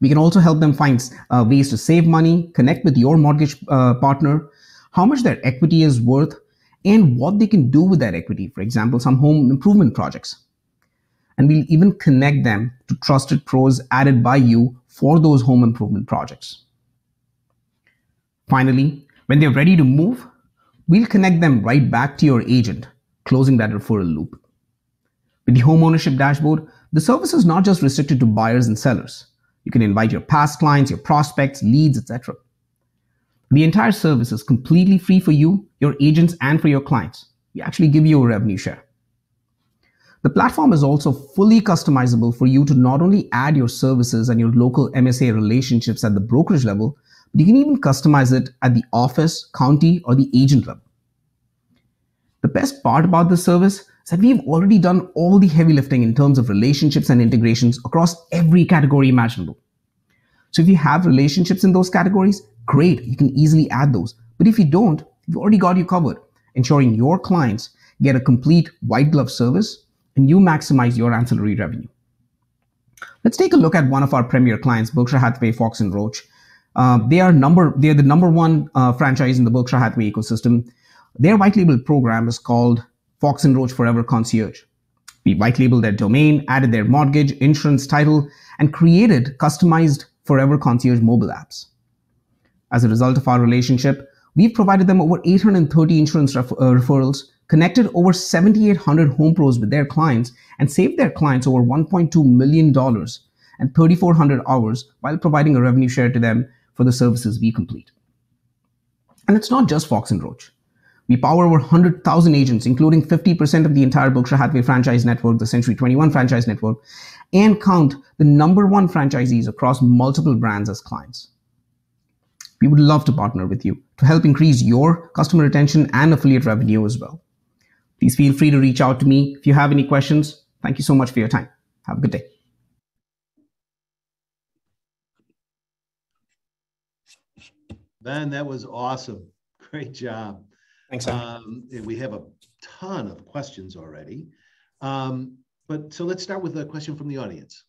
We can also help them find ways to save money, connect with your mortgage partner, how much their equity is worth, and what they can do with that equity, for example, some home improvement projects. And we'll even connect them to trusted pros added by you for those home improvement projects. Finally, when they're ready to move, we'll connect them right back to your agent, closing that referral loop. With the home ownership dashboard, the service is not just restricted to buyers and sellers. You can invite your past clients, your prospects, leads, etc. The entire service is completely free for you, your agents, and for your clients. We actually give you a revenue share. The platform is also fully customizable for you to not only add your services and your local MSA relationships at the brokerage level, but you can even customize it at the office, county, or the agent level. The best part about this service is that we've already done all the heavy lifting in terms of relationships and integrations across every category imaginable. So if you have relationships in those categories, great, you can easily add those. But if you don't, we've already got you covered, ensuring your clients get a complete white glove service and you maximize your ancillary revenue. Let's take a look at one of our premier clients, Berkshire Hathaway Fox & Roach. They are the number one franchise in the Berkshire Hathaway ecosystem. Their white label program is called Fox & Roach Forever Concierge. We white labeled their domain, added their mortgage, insurance, title, and created customized Forever Concierge mobile apps. As a result of our relationship, we've provided them over 830 insurance referrals, connected over 7,800 home pros with their clients, and saved their clients over $1.2 million and 3,400 hours while providing a revenue share to them for the services we complete. And it's not just Fox & Roach. We power over 100,000 agents, including 50% of the entire Berkshire Hathaway franchise network, the Century 21 franchise network, and count the #1 franchisees across multiple brands as clients. We would love to partner with you to help increase your customer retention and affiliate revenue as well. Please feel free to reach out to me if you have any questions. Thank you so much for your time. Have a good day. Ben, that was awesome. Great job. Thanks, we have a ton of questions already. So let's start with a question from the audience.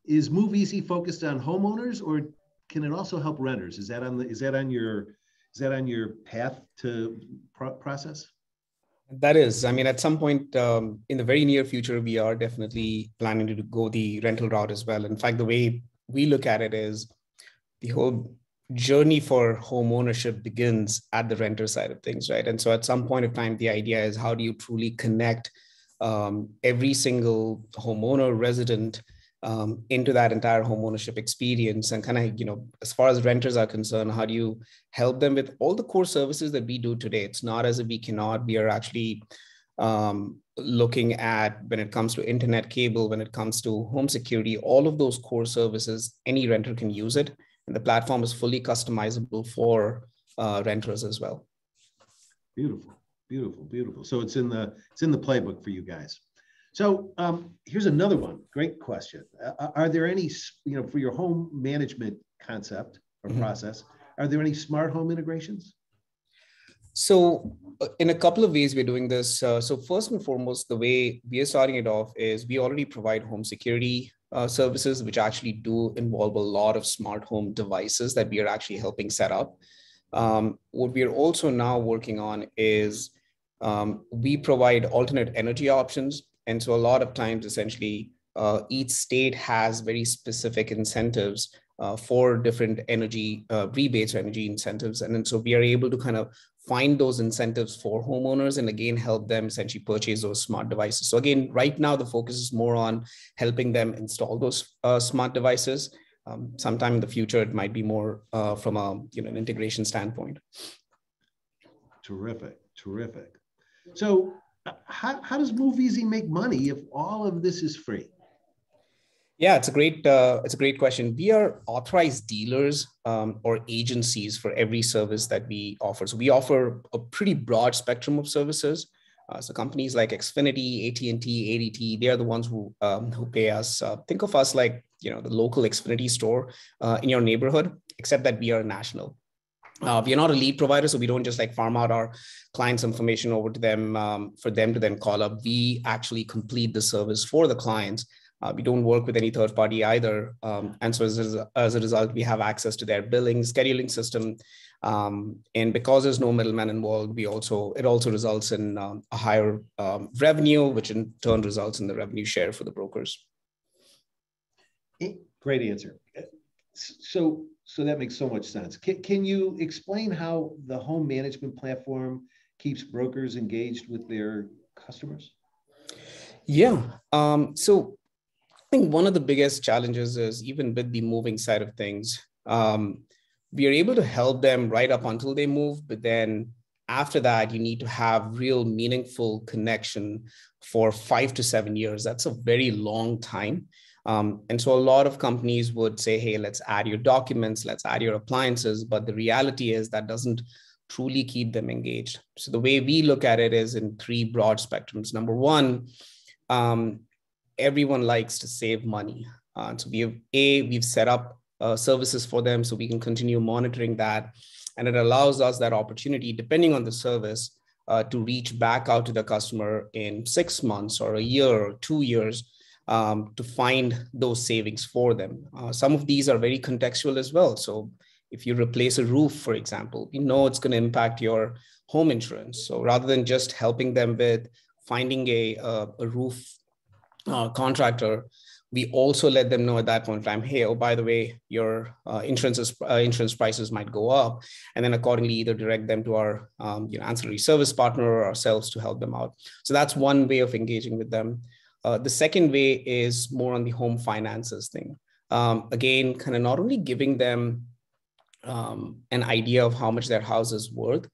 Is Move Easy focused on homeowners, or can it also help renters? Is that on your path to process? That is. I mean, at some point in the very near future, we are definitely planning to go the rental route as well. In fact, the way we look at it is the whole journey for home ownership begins at the renter side of things, right? And so at some point of time, the idea is, how do you truly connect every single homeowner, resident into that entire home ownership experience? And kind of, as far as renters are concerned, how do you help them with all the core services that we do today? It's not as if we cannot. We are actually looking at, when it comes to internet, cable, when it comes to home security, all of those core services, any renter can use it. And the platform is fully customizable for renters as well. Beautiful, beautiful, beautiful. So it's in the playbook for you guys. So here's another one. Great question. Are there any, for your home management concept or process, are there any smart home integrations? So in a couple of ways we're doing this. So first and foremost, the way we are starting it off is we already provide home security services, which actually do involve a lot of smart home devices that we are actually helping set up. What we are also now working on is we provide alternate energy options. And so a lot of times, essentially, each state has very specific incentives for different energy rebates or energy incentives. And then so we are able to kind of find those incentives for homeowners and again, help them essentially purchase those smart devices. So again, right now, the focus is more on helping them install those smart devices. Sometime in the future, it might be more from an integration standpoint. Terrific, terrific. So how does Move Easy make money if all of this is free? Yeah, it's a great question. We are authorized dealers or agencies for every service that we offer. So we offer a pretty broad spectrum of services. So companies like Xfinity, AT&T, ADT, they are the ones who pay us. Think of us like the local Xfinity store in your neighborhood, except that we are national. We are not a lead provider, so we don't just like farm out our clients' information over to them for them to then call up. We actually complete the service for the clients. We don't work with any third party either. And so as a result, we have access to their billing, scheduling system. And because there's no middleman involved, it also results in a higher revenue, which in turn results in the revenue share for the brokers. Great answer. So that makes so much sense. Can you explain how the home management platform keeps brokers engaged with their customers? Yeah. So I think one of the biggest challenges is, even with the moving side of things, we are able to help them right up until they move. But then after that, you need to have real meaningful connection for 5 to 7 years. That's a very long time. And so a lot of companies would say, hey, let's add your documents, let's add your appliances. But the reality is that doesn't truly keep them engaged. So the way we look at it is in 3 broad spectrums. Number one, everyone likes to save money. So we've set up services for them so we can continue monitoring that. And it allows us that opportunity, depending on the service, to reach back out to the customer in 6 months or a year or 2 years to find those savings for them. Some of these are very contextual as well. So if you replace a roof, for example, it's going to impact your home insurance. So rather than just helping them with finding a roof contractor, we also let them know at that point in time, hey, oh, by the way, your insurance prices might go up, and then accordingly either direct them to our ancillary service partner or ourselves to help them out. So that's one way of engaging with them. The second way is more on the home finances thing. Again, kind of not only giving them an idea of how much their house is worth,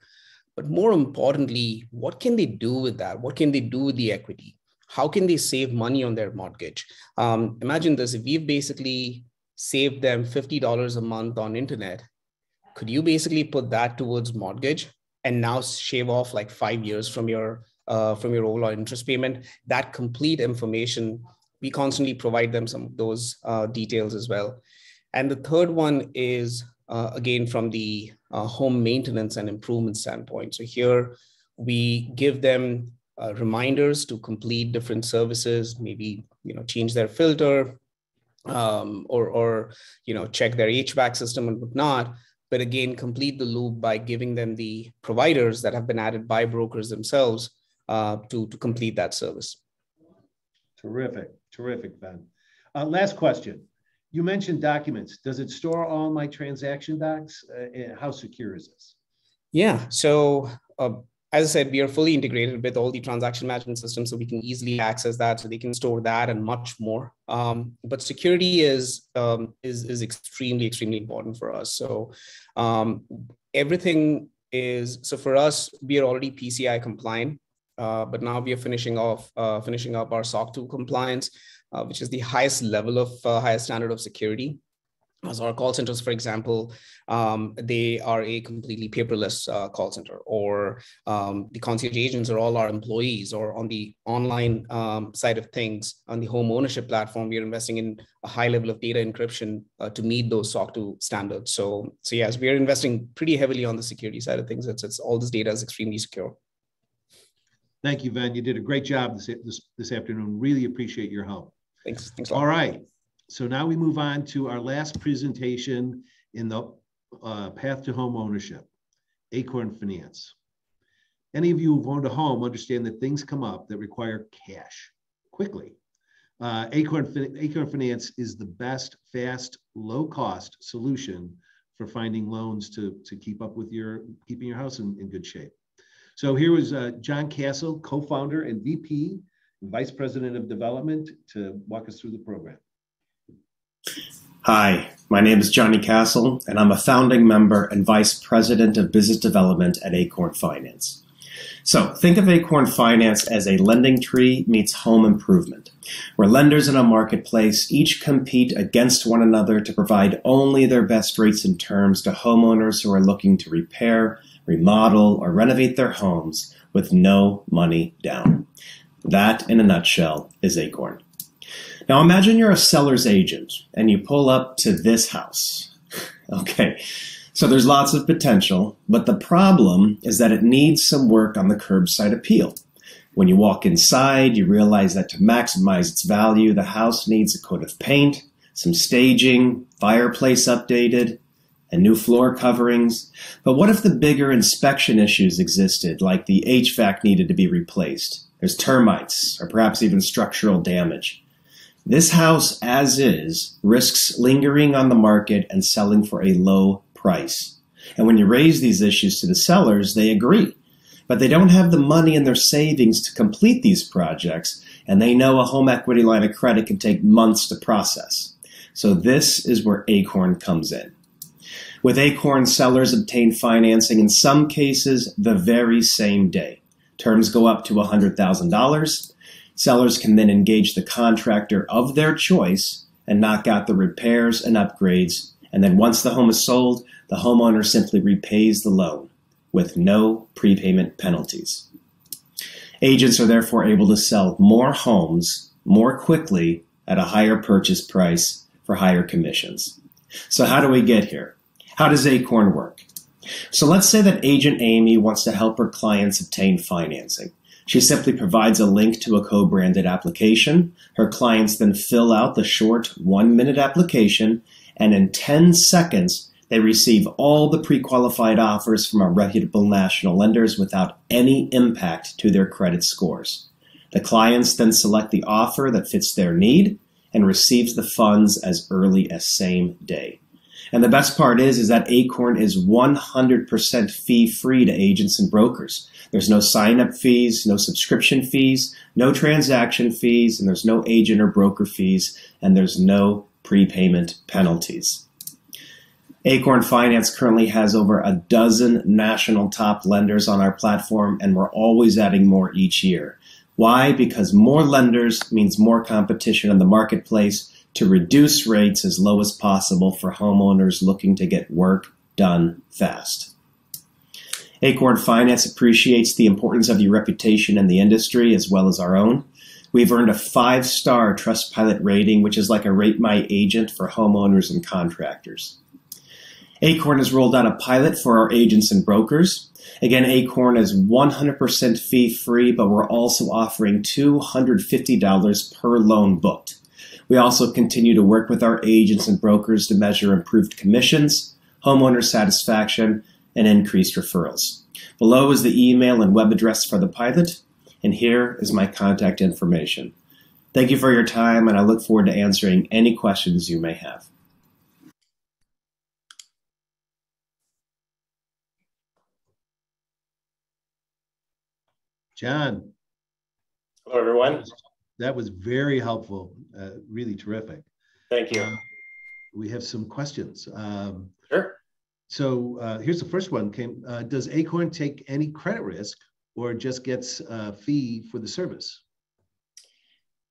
But more importantly, what can they do with that? What can they do with the equity? How can they save money on their mortgage? Imagine this, if we've basically saved them $50 a month on internet, could you basically put that towards mortgage and now shave off like 5 years from your overall interest payment? That complete information, we constantly provide them some of those details as well. And the third one is, again, from the home maintenance and improvement standpoint. So here we give them reminders to complete different services, maybe change their filter, or check their HVAC system and whatnot. But again, complete the loop by giving them the providers that have been added by brokers themselves to complete that service. Terrific, terrific, Ben. Last question. You mentioned documents. Does it store all my transaction docs? How secure is this? Yeah, so as I said, we are fully integrated with all the transaction management systems, so we can easily access that, so they can store that and much more. But security is extremely, extremely important for us. So everything is, so for us, we are already PCI compliant, but now we are finishing up our SOC 2 compliance, which is the highest level of highest standard of security. So our call centers, for example, they are a completely paperless call center, or the concierge agents are all our employees, or on the online side of things, on the home ownership platform, we are investing in a high level of data encryption to meet those SOC 2 standards. So yes, we are investing pretty heavily on the security side of things. It's all this data is extremely secure. Thank you, Ven. You did a great job this afternoon. Really appreciate your help. Thanks. All right. So now we move on to our last presentation in the path to home ownership, Acorn Finance. Any of you who've owned a home understand that things come up that require cash quickly. Acorn Finance is the best, fast, low-cost solution for finding loans to keep up with keeping your house in good shape. So here was John Castle, co-founder and VP, Vice President of Development, to walk us through the program. Hi, my name is Johnny Castle, and I'm a founding member and Vice President of Business Development at Acorn Finance. So think of Acorn Finance as a lending tree meets home improvement, where lenders in a marketplace each compete against one another to provide only their best rates and terms to homeowners who are looking to repair, remodel, or renovate their homes with no money down. That, in a nutshell, is Acorn. Now imagine you're a seller's agent and you pull up to this house. Okay, so there's lots of potential, but the problem is that it needs some work on the curbside appeal. When you walk inside, you realize that to maximize its value, the house needs a coat of paint, some staging, fireplace updated, and new floor coverings. But what if the bigger inspection issues existed, like the HVAC needed to be replaced? There's termites, or perhaps even structural damage. This house, as is, risks lingering on the market and selling for a low price. And when you raise these issues to the sellers, they agree. But they don't have the money in their savings to complete these projects, and they know a home equity line of credit can take months to process. So this is where Acorn comes in. With Acorn, sellers obtain financing in some cases the very same day. Terms go up to $100,000. Sellers can then engage the contractor of their choice and knock out the repairs and upgrades. And then once the home is sold, the homeowner simply repays the loan with no prepayment penalties. Agents are therefore able to sell more homes more quickly at a higher purchase price for higher commissions. So how do we get here? How does Acorn work? So let's say that Agent Amy wants to help her clients obtain financing. She simply provides a link to a co-branded application. Her clients then fill out the short 1-minute application, and in 10 seconds, they receive all the pre-qualified offers from our reputable national lenders without any impact to their credit scores. The clients then select the offer that fits their need and receives the funds as early as same day. And the best part is that Acorn is 100% fee-free to agents and brokers. There's no sign-up fees, no subscription fees, no transaction fees, and there's no agent or broker fees, and there's no prepayment penalties. Acorn Finance currently has over a dozen national top lenders on our platform, and we're always adding more each year. Why? Because more lenders means more competition in the marketplace to reduce rates as low as possible for homeowners looking to get work done fast. Acorn Finance appreciates the importance of your reputation in the industry as well as our own. We've earned a 5-star Trustpilot rating, which is like a Rate My Agent for homeowners and contractors. Acorn has rolled out a pilot for our agents and brokers. Again, Acorn is 100% fee-free, but we're also offering $250 per loan booked. We also continue to work with our agents and brokers to measure improved commissions, homeowner satisfaction, and increased referrals. Below is the email and web address for the pilot, and here is my contact information. Thank you for your time, and I look forward to answering any questions you may have. John. Hello, everyone. That was very helpful, really terrific. Thank you. We have some questions. Sure. So here's the first one. Does Acorn take any credit risk or just gets a fee for the service?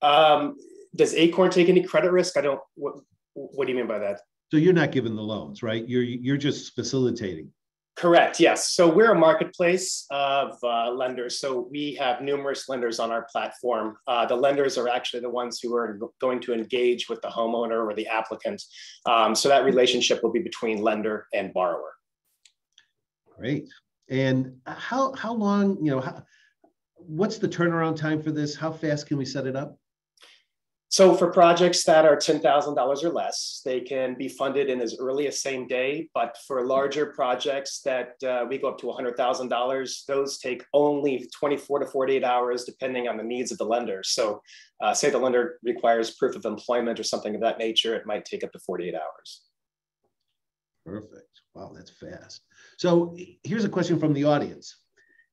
Does Acorn take any credit risk? What do you mean by that? So you're not giving the loans, right? You're just facilitating. Correct, yes. So we're a marketplace of lenders. So we have numerous lenders on our platform. The lenders are actually the ones who are going to engage with the homeowner or the applicant. So that relationship will be between lender and borrower. Great. And how long, what's the turnaround time for this? How fast can we set it up? So for projects that are $10,000 or less, they can be funded in as early as same day. But for larger projects that we go up to $100,000, those take only 24 to 48 hours, depending on the needs of the lender. So say the lender requires proof of employment or something of that nature, it might take up to 48 hours. Perfect. Wow, that's fast. So here's a question from the audience.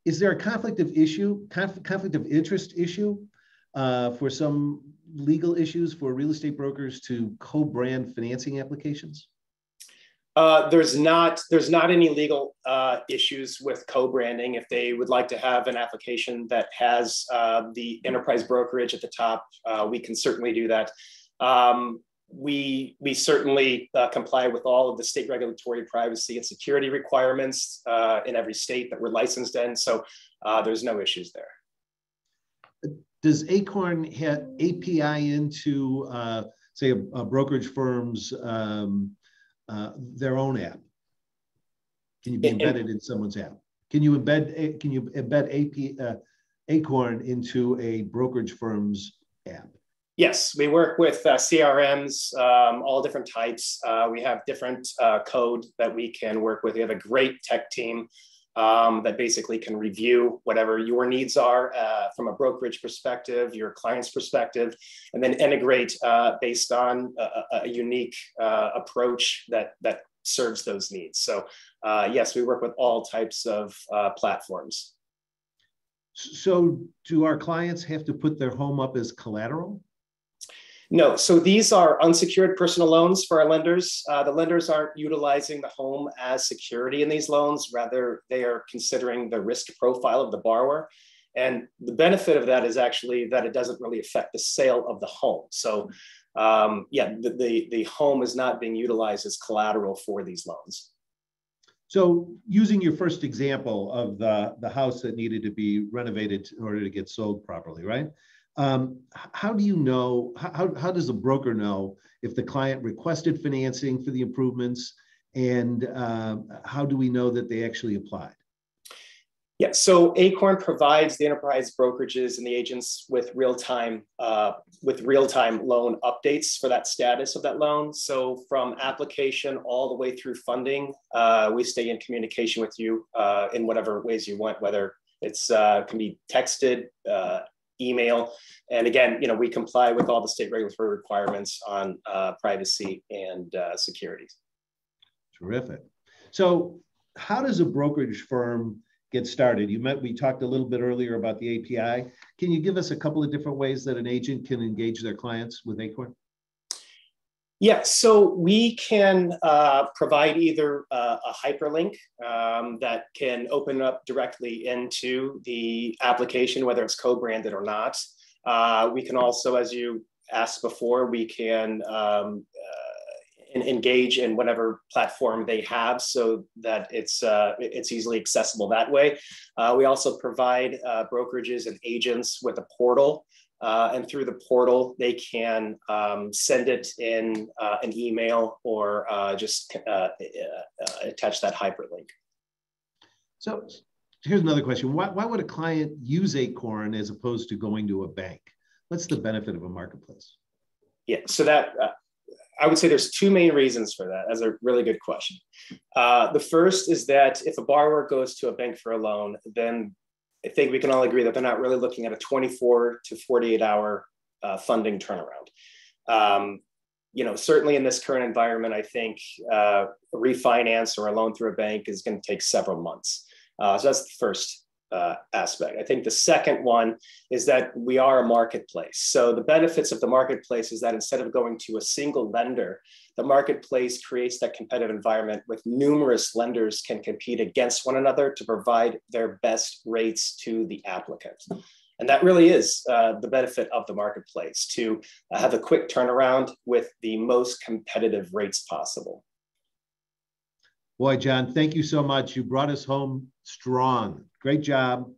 Is there a conflict of interest issue for some legal issues for real estate brokers to co-brand financing applications? There's not any legal issues with co-branding. If they would like to have an application that has the enterprise brokerage at the top, we can certainly do that. We certainly comply with all of the state regulatory privacy and security requirements in every state that we're licensed in. So there's no issues there. Does Acorn have API into, say, a brokerage firm's their own app? Can you be embedded in someone's app? Can you embed Acorn into a brokerage firm's app? Yes, we work with CRMs, all different types. We have different code that we can work with. We have a great tech team that basically can review whatever your needs are from a brokerage perspective, your client's perspective, and then integrate based on a unique approach that serves those needs. So yes, we work with all types of platforms. So do our clients have to put their home up as collateral? No, so these are unsecured personal loans for our lenders. The lenders aren't utilizing the home as security in these loans. Rather, they are considering the risk profile of the borrower. And the benefit of that is actually that it doesn't really affect the sale of the home. So yeah, the home is not being utilized as collateral for these loans. So using your first example of the house that needed to be renovated in order to get sold properly, right? How do you know, how does the broker know if the client requested financing for the improvements, and how do we know that they actually applied? Yeah, so Acorn provides the enterprise brokerages and the agents with real-time loan updates for that status of that loan. So from application all the way through funding, we stay in communication with you in whatever ways you want, whether it's can be texted, email, and again, we comply with all the state regulatory requirements on privacy and security. Terrific. So how does a brokerage firm get started? We talked a little bit earlier about the API. Can you give us a couple of different ways that an agent can engage their clients with Acorn? Yeah, so we can provide either a hyperlink that can open up directly into the application, whether it's co-branded or not. We can also, as you asked before, we can engage in whatever platform they have so that it's easily accessible that way. We also provide brokerages and agents with a portal. And through the portal, they can send it in an email or just attach that hyperlink. So here's another question. Why would a client use Acorn as opposed to going to a bank? What's the benefit of a marketplace? Yeah, so that I would say there's two main reasons for that. That's a really good question. The first is that if a borrower goes to a bank for a loan, then I think we can all agree that they're not really looking at a 24 to 48 hour funding turnaround. Certainly in this current environment, I think a refinance or a loan through a bank is going to take several months. So that's the first aspect. I think the second one is that we are a marketplace. So the benefits of the marketplace is that instead of going to a single lender, the marketplace creates that competitive environment with numerous lenders can compete against one another to provide their best rates to the applicant. And that really is the benefit of the marketplace, to have a quick turnaround with the most competitive rates possible. Boy, John, thank you so much. You brought us home strong. Great job.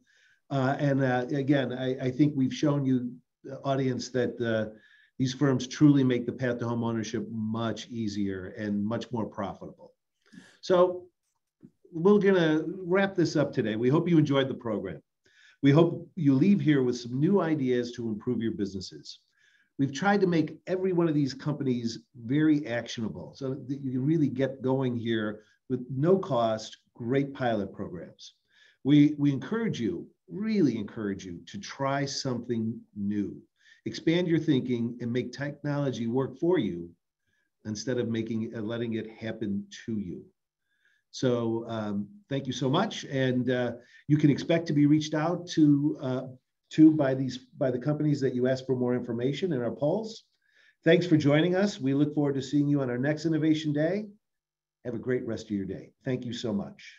Again, I think we've shown you, the audience, that these firms truly make the path to home ownership much easier and much more profitable. So we're going to wrap this up today. We hope you enjoyed the program. We hope you leave here with some new ideas to improve your businesses. We've tried to make every one of these companies very actionable so that you can really get going here with no cost, great pilot programs. We encourage you, really encourage you, to try something new. Expand your thinking and make technology work for you instead of letting it happen to you. So thank you so much. And you can expect to be reached out to by the companies that you ask for more information in our polls. Thanks for joining us. We look forward to seeing you on our next Innovation Day. Have a great rest of your day. Thank you so much.